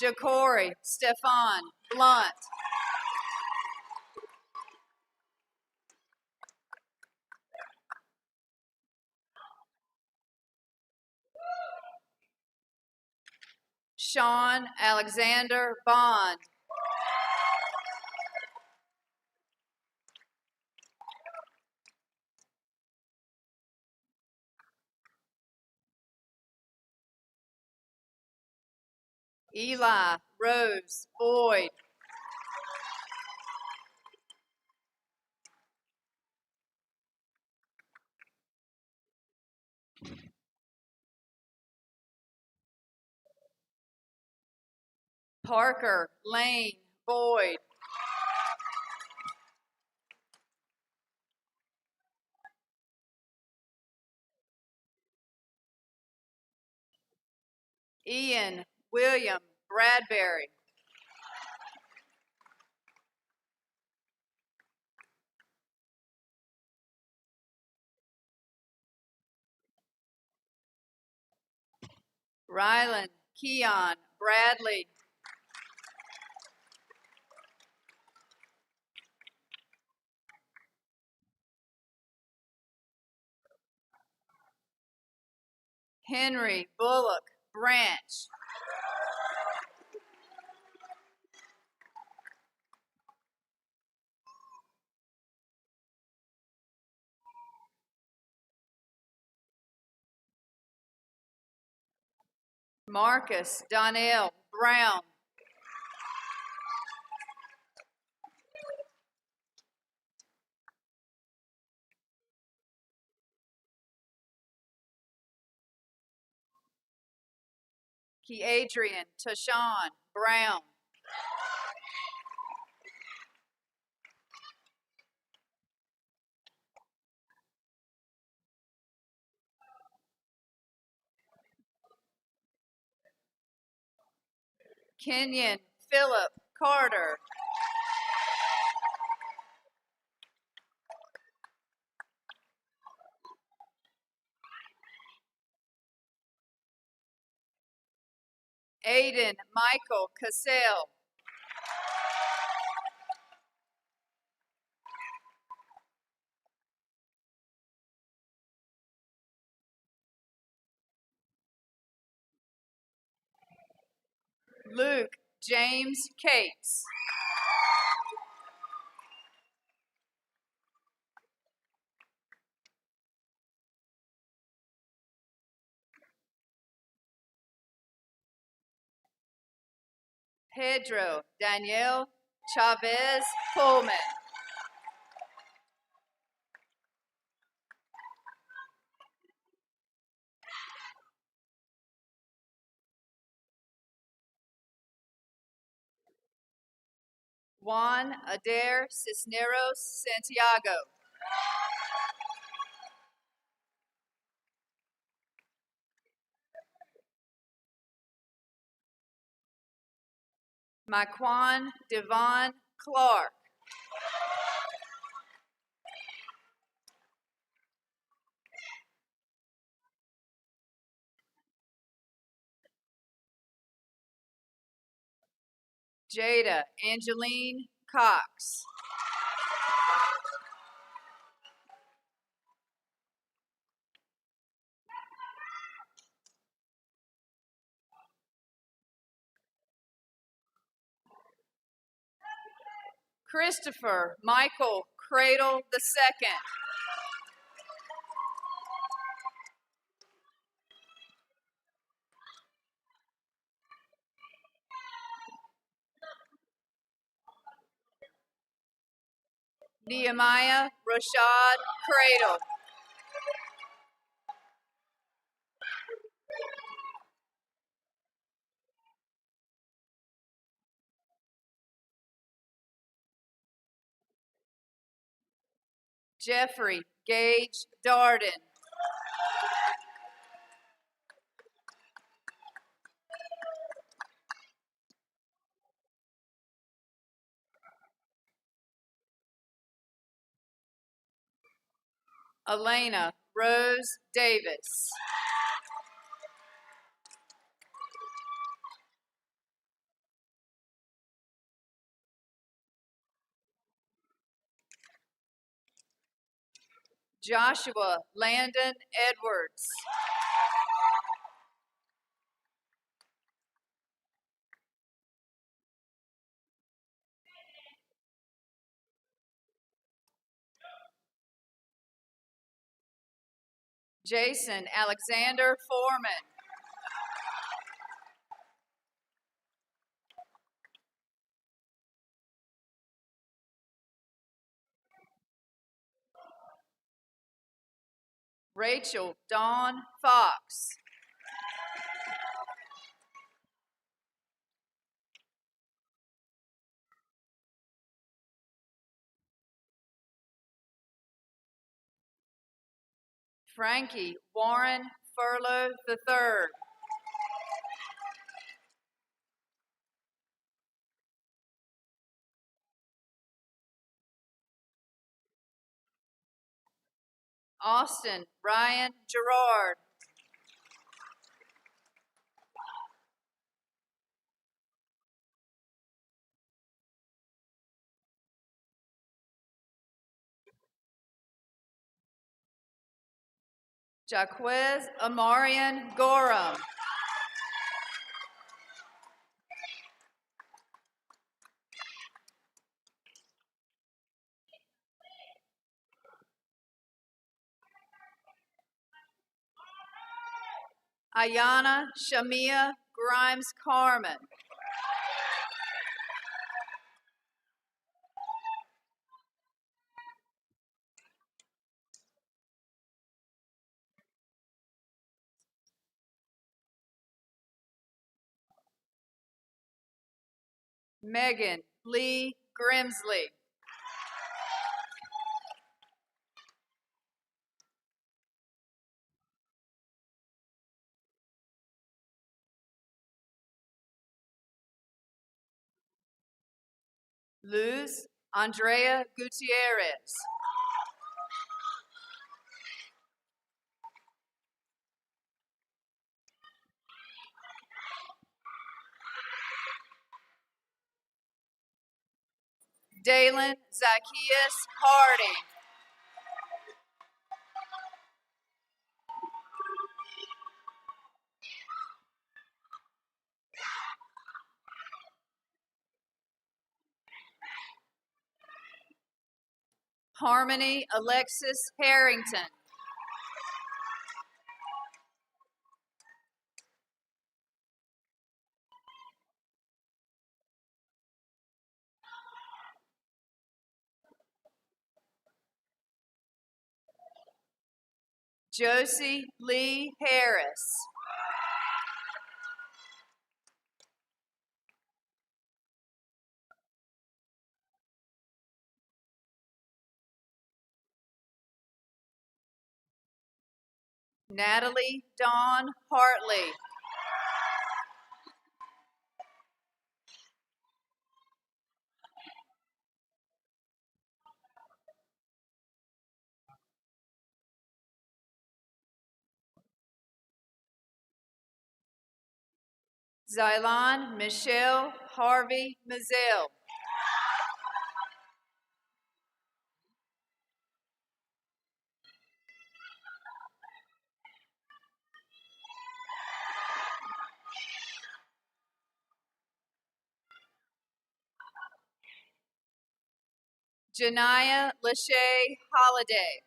Jacory Stefan Blunt. Sean Alexander Bond. Eli Rose Boyd. Parker Lane Boyd. Ian William Bradbury. Rylan Keon Bradley. Henry Bullock Branch. Marcus Donnell Brown. Adrian Tashawn Brown. Kenyon Philip Carter. Aiden Michael Cassell. Luke James Cates. Pedro Daniel Chavez Pullman. Juan Adair Cisneros Santiago. Myquan Devon Clark. Jada Angeline Cox. Christopher Michael Cradle II. Nehemiah Rashad Cradle. Jeffrey Gage Darden. Elena Rose Davis. Joshua Landon Edwards. Jason Alexander Foreman. Rachel Dawn Fox. Frankie Warren Furlow III. Austin Ryan Gerard. Jaquez Amarian Gorham. Ayana Shamia Grimes Carmen. Megan Lee Grimsley. Luz Andrea Gutierrez. Dalen Zacchaeus Hardy. Harmony Alexis Harrington. Josie Lee Harris. Natalie Dawn Hartley. Xylon Michelle Harvey Mazel. Janiyah Lachey Holiday.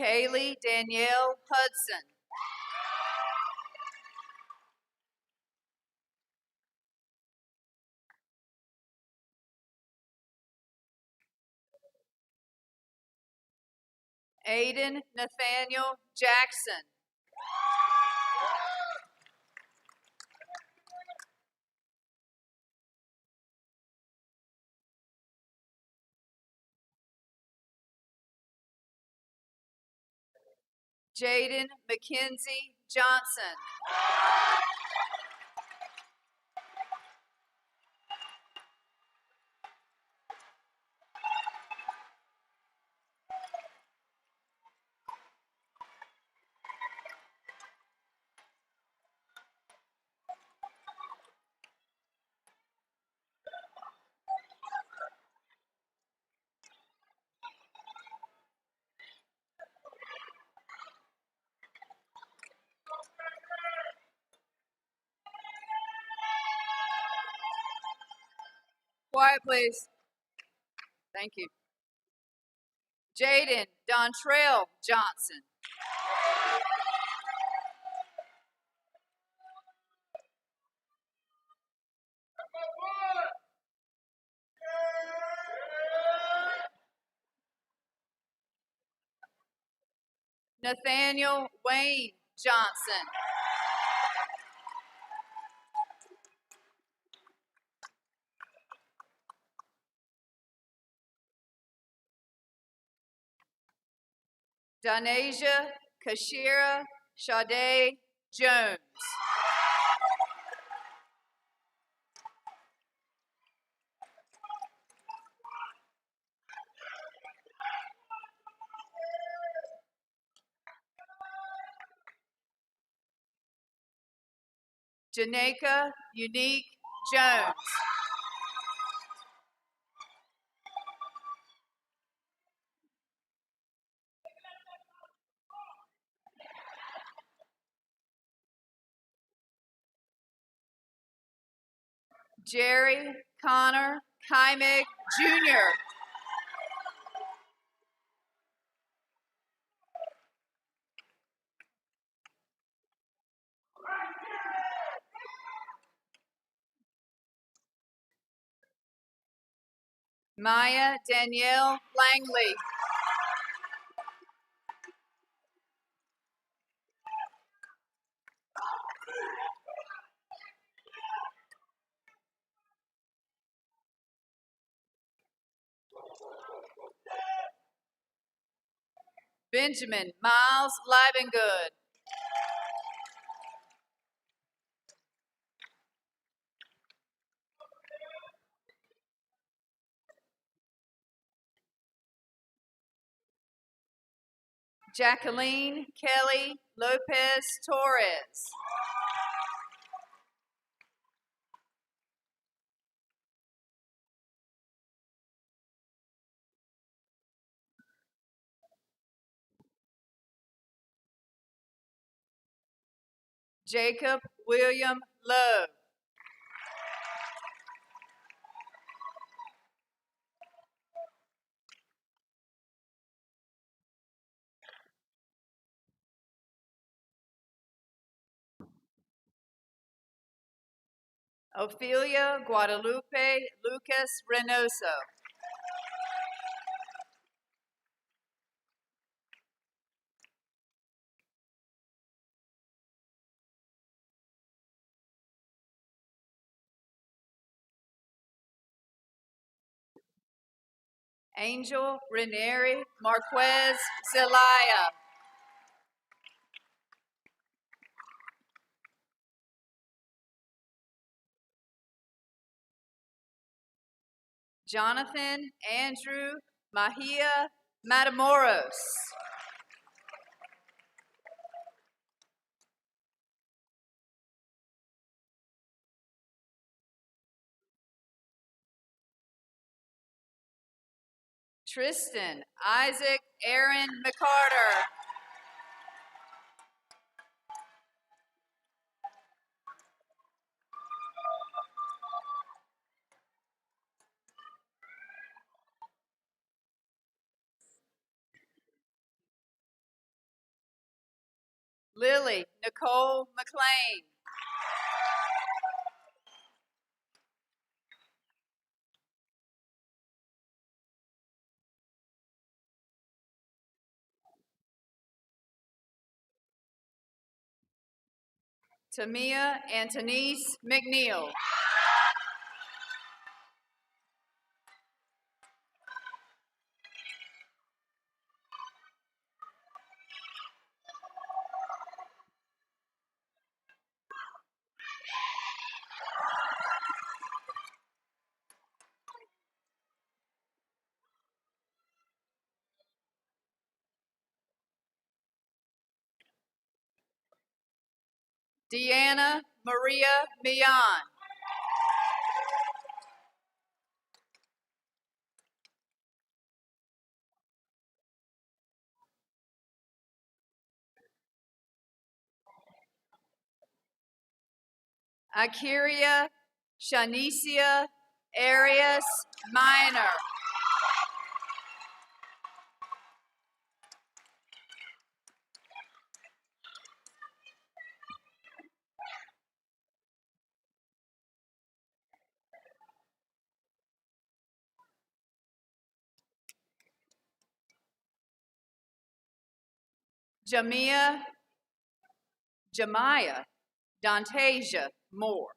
Kaylee Danielle Hudson. Aiden Nathaniel Jackson. Jaden Mackenzie Johnson. Quiet, please. Thank you. Jaden Dontrell Johnson. Nathaniel Wayne Johnson. Donasia Kashira Sade Jones. Janeka Unique Jones. Jerry Connor Kymig Jr. Maya Danielle Langley. Benjamin Miles Livengood. Jacqueline Kelly Lopez Torres. Jacob William Love. Ophelia Guadalupe Lucas Reynoso. Angel Ranieri Marquez Zelaya. Jonathan Andrew Mahia Matamoros. Tristan Isaac Aaron McCarter. Lily Nicole McLean. Tamia Antonice McNeil. Deanna Maria Millan. Akiria Shanicia Arias Minor. Jamia Jemiah Dontasia Moore.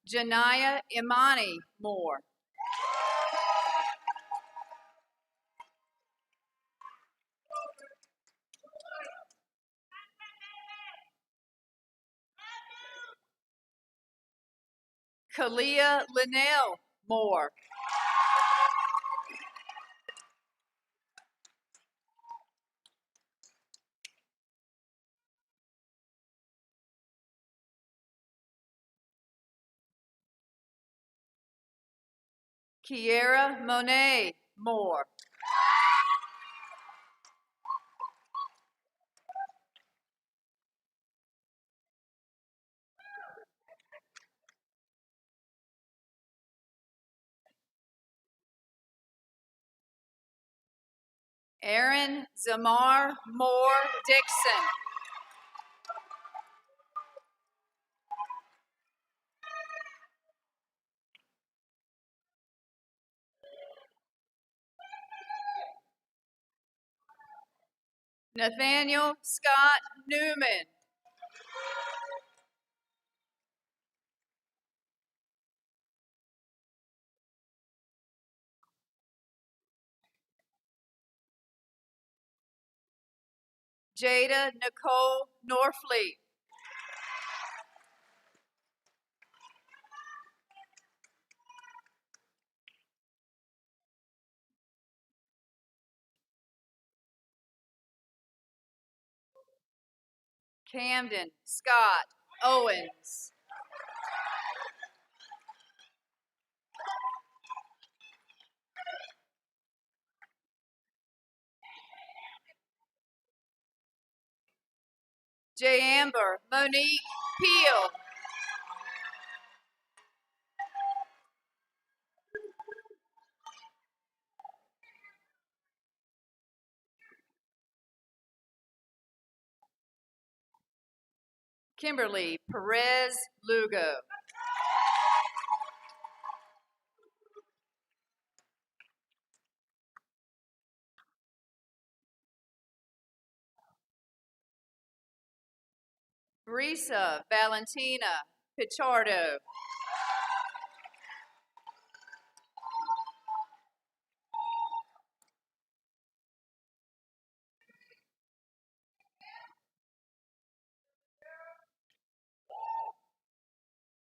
Janiyah Imani Moore. Kalia Linnell Moore. Kiera Monet Moore. Aaron Zamar Moore Dixon. Nathaniel Scott Newman. Jada Nicole Norfleet. Camden Scott Owens. J. Amber Monique Peel. Kimberly Perez Lugo. Brisa Valentina Pichardo.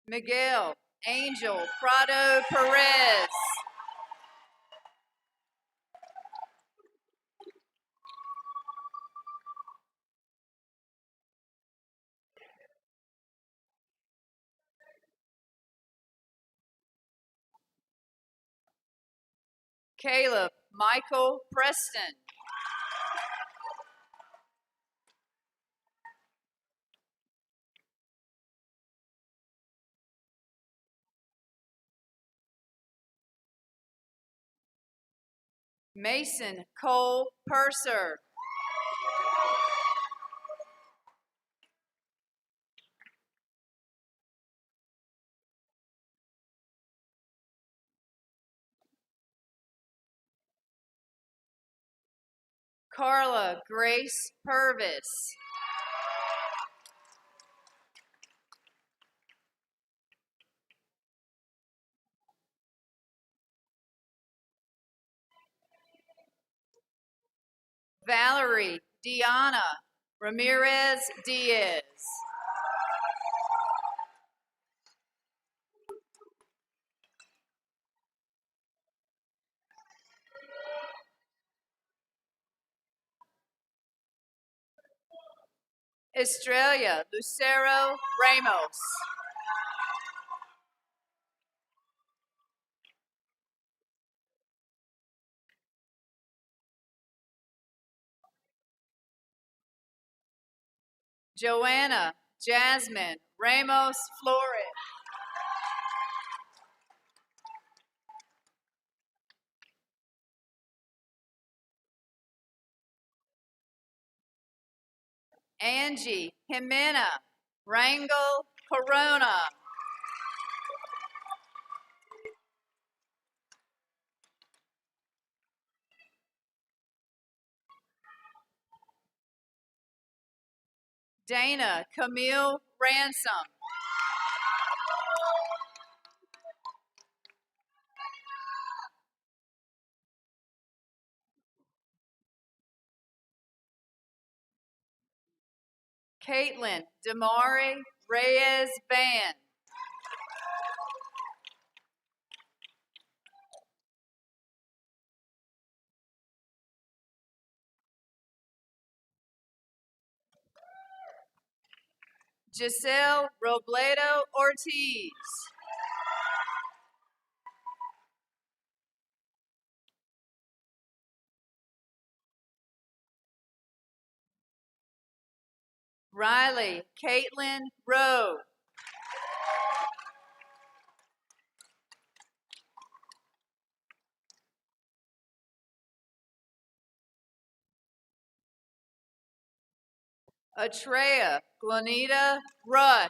Miguel Angel Prado Perez. Caleb Michael Preston. Mason Cole Purser. Carla Grace Purvis. Valerie Diana Ramirez Diaz. Estrella Lucero Ramos. Joanna Jasmine Ramos Flores. Angie Jimena Rangel Corona. Dana Camille Ransom. Caitlin Damari Reyes Van. Giselle Robledo Ortiz. Riley Caitlin Rowe. Atreya Glanita Rush.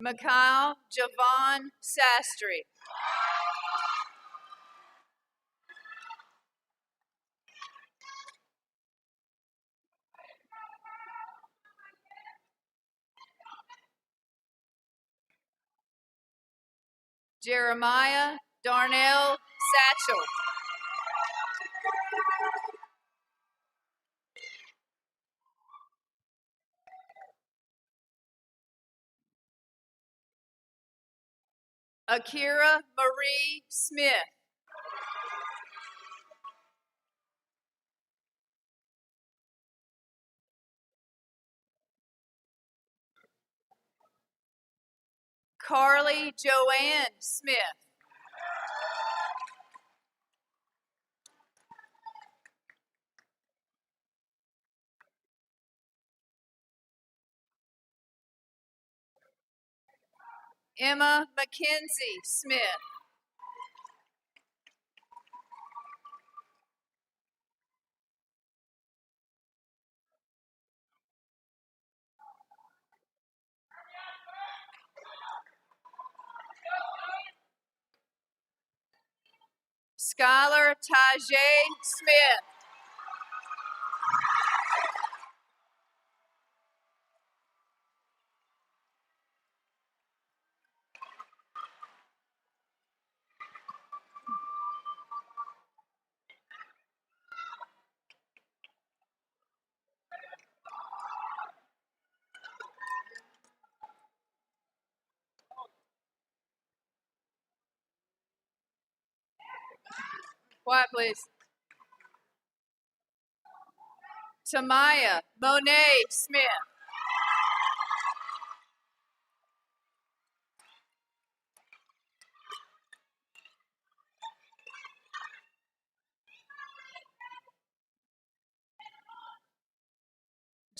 Mikhail Javon Sastry. Jeremiah Darnell Satchel. Akira Marie Smith. Carly Joanne Smith. Emma Mackenzie Smith. Skylar Tajay Smith. Quiet, please. Tamaya Monet Smith.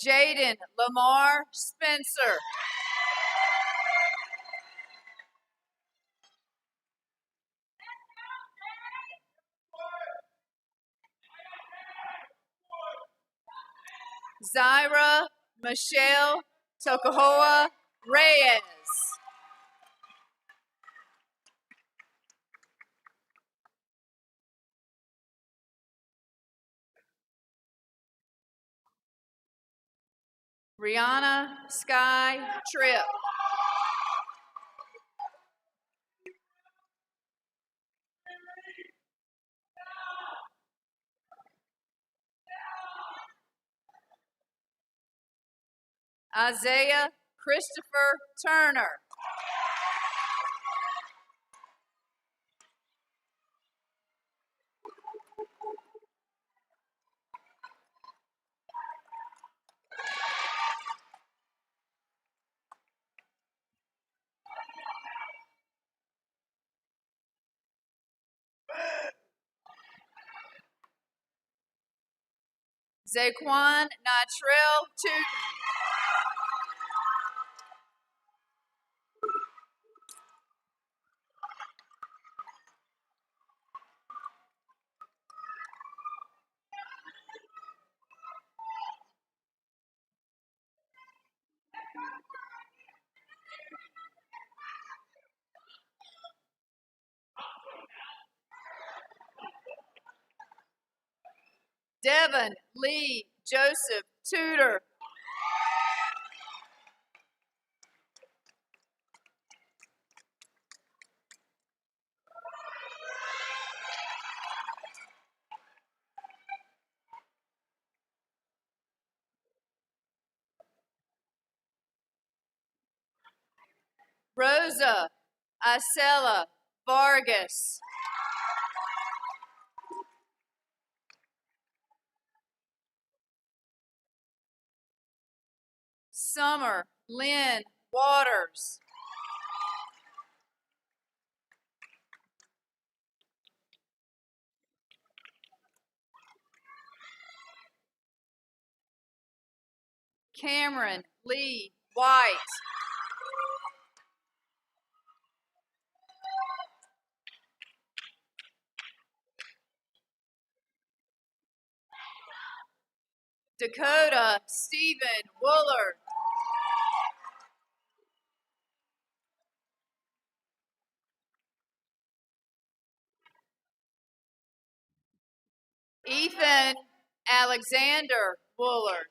Jaden Lamar Spencer. Zyra Michelle Tokahoa Reyes. Rihanna Sky Tripp. Isaiah Christopher Turner. Zaquan Natrell Tootin. Devon Lee Joseph Tudor. Rosa Isela Vargas. Summer Lynn Waters. Cameron Lee White. Dakota Stephen Wooler. Ethan Alexander Wooler.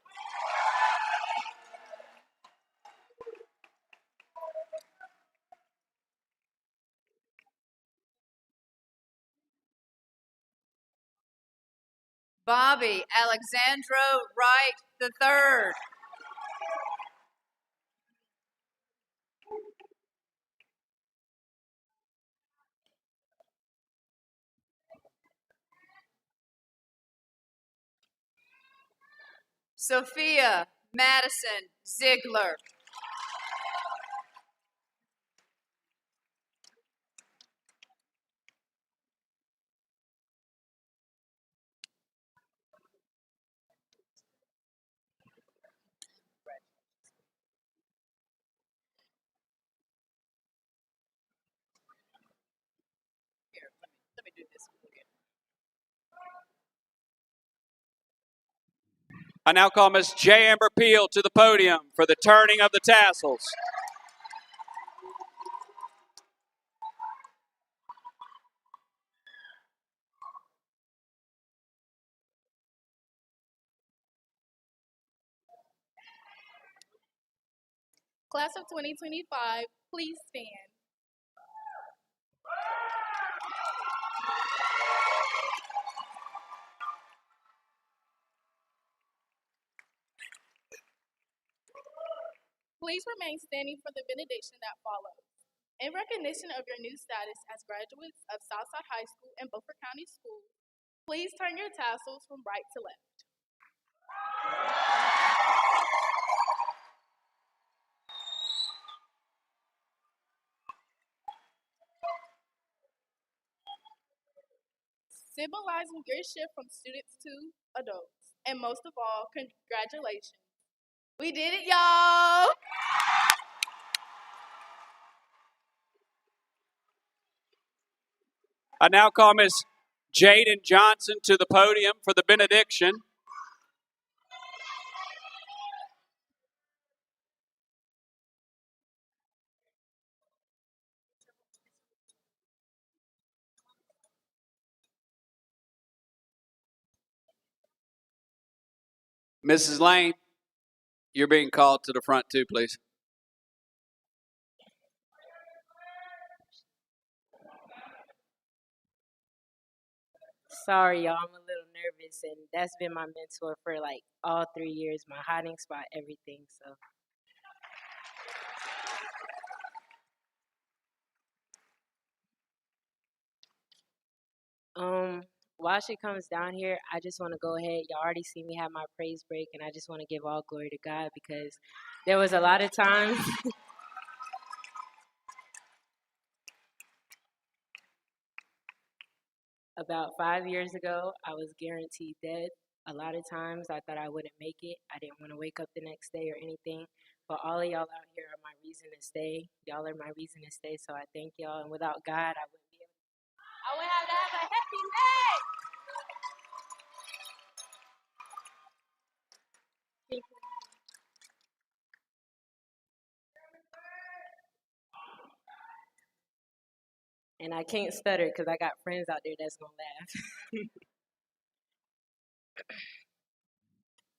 Bobby Alexandro Wright III. Sophia Madison Ziegler. Here, let me do this one again. I now call Miss J. Amber Peel to the podium for the turning of the tassels. Class of 2025, please stand. Please remain standing for the benediction that follows. In recognition of your new status as graduates of Southside High School and Beaufort County Schools, please turn your tassels from right to left. Symbolizing your shift from students to adults. And most of all, congratulations. We did it, y'all! I now call Miss Jaden Johnson to the podium for the benediction. Mrs. Lane, you're being called to the front too, please. Sorry, y'all. I'm a little nervous, and that's been my mentor for like all 3 years, my hiding spot, everything. So, while she comes down here, I just want to go ahead. Y'all already see me have my praise break, and I just want to give all glory to God because there was a lot of times. About 5 years ago, I was guaranteed dead. A lot of times I thought I wouldn't make it. I didn't want to wake up the next day or anything. But all of y'all out here are my reason to stay. Y'all are my reason to stay. So I thank y'all. And without God, I wouldn't be able I would have to have a happy day. And I can't stutter because I got friends out there that's going to laugh.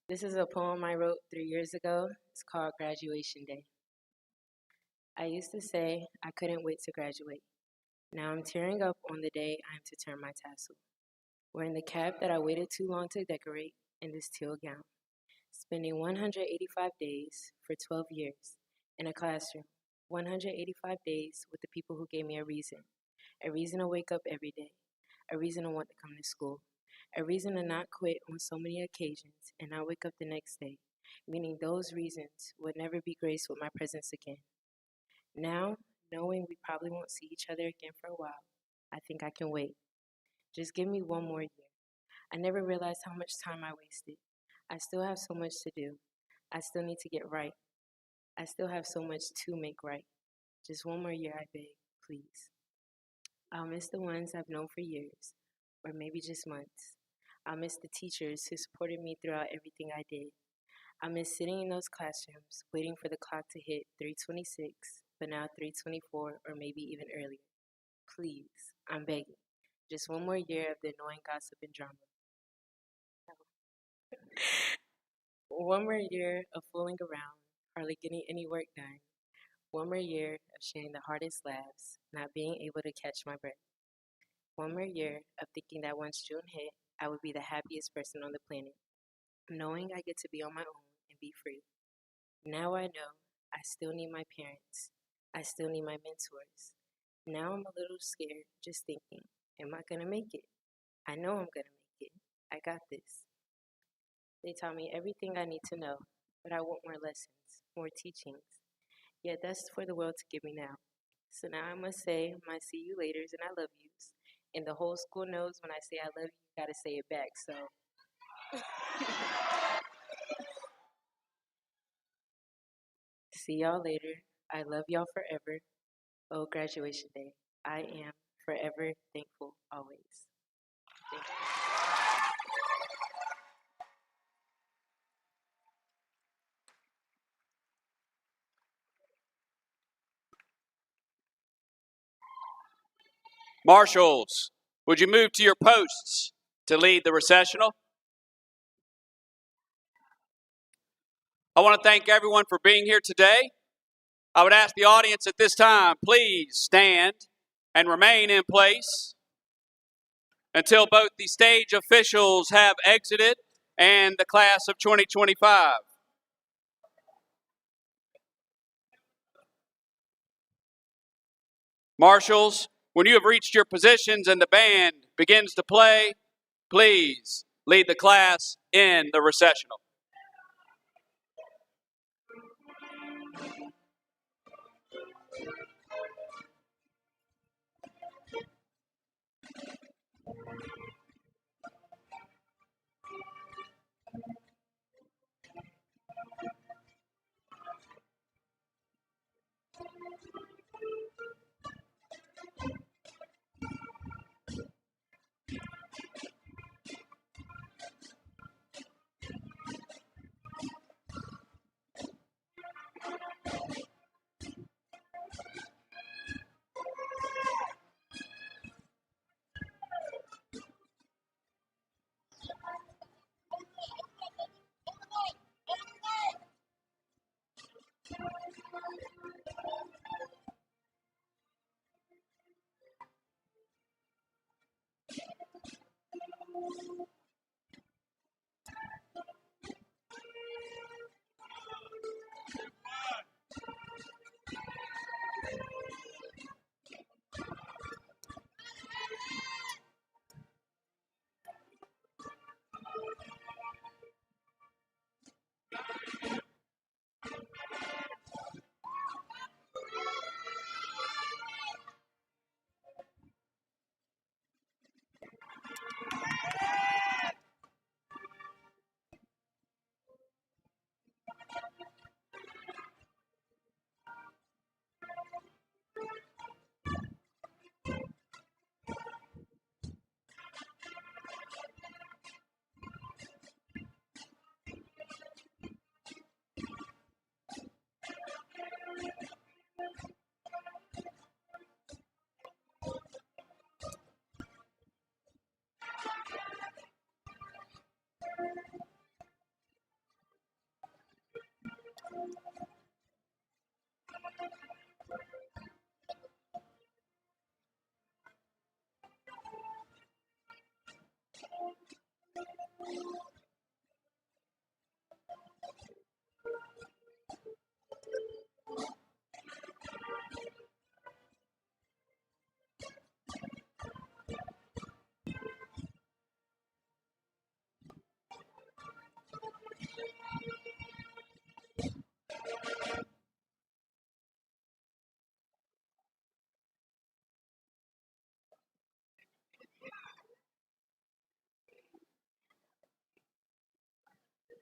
This is a poem I wrote 3 years ago. It's called Graduation Day. I used to say I couldn't wait to graduate. Now I'm tearing up on the day I am to turn my tassel. Wearing the cap that I waited too long to decorate in this teal gown. Spending 185 days for 12 years in a classroom. 185 days with the people who gave me a reason to wake up every day, a reason to want to come to school, a reason to not quit on so many occasions and not wake up the next day, meaning those reasons would never be graced with my presence again. Now, knowing we probably won't see each other again for a while, I think I can wait. Just give me one more year. I never realized how much time I wasted. I still have so much to do. I still need to get right. I still have so much to make right. Just one more year, I beg, please. I'll miss the ones I've known for years, or maybe just months. I'll miss the teachers who supported me throughout everything I did. I miss sitting in those classrooms, waiting for the clock to hit 3:26, but now 3:24, or maybe even earlier. Please, I'm begging. Just one more year of the annoying gossip and drama. One more year of fooling around, hardly getting any work done. One more year of sharing the hardest laughs, not being able to catch my breath. One more year of thinking that once June hit, I would be the happiest person on the planet, knowing I get to be on my own and be free. Now I know I still need my parents. I still need my mentors. Now I'm a little scared just thinking, am I going to make it? I know I'm going to make it. I got this. They taught me everything I need to know, but I want more lessons, more teachings. Yet that's for the world to give me now. So now I must say my see you laters and I love yous. And the whole school knows when I say I love you, you gotta say it back. So see y'all later. I love y'all forever. Oh, graduation day. I am forever thankful always. Thank you. Marshals, would you move to your posts to lead the recessional? I want to thank everyone for being here today. I would ask the audience at this time, please stand and remain in place until both the stage officials have exited and the class of 2025. Marshals, when you have reached your positions and the band begins to play, please lead the class in the recessional.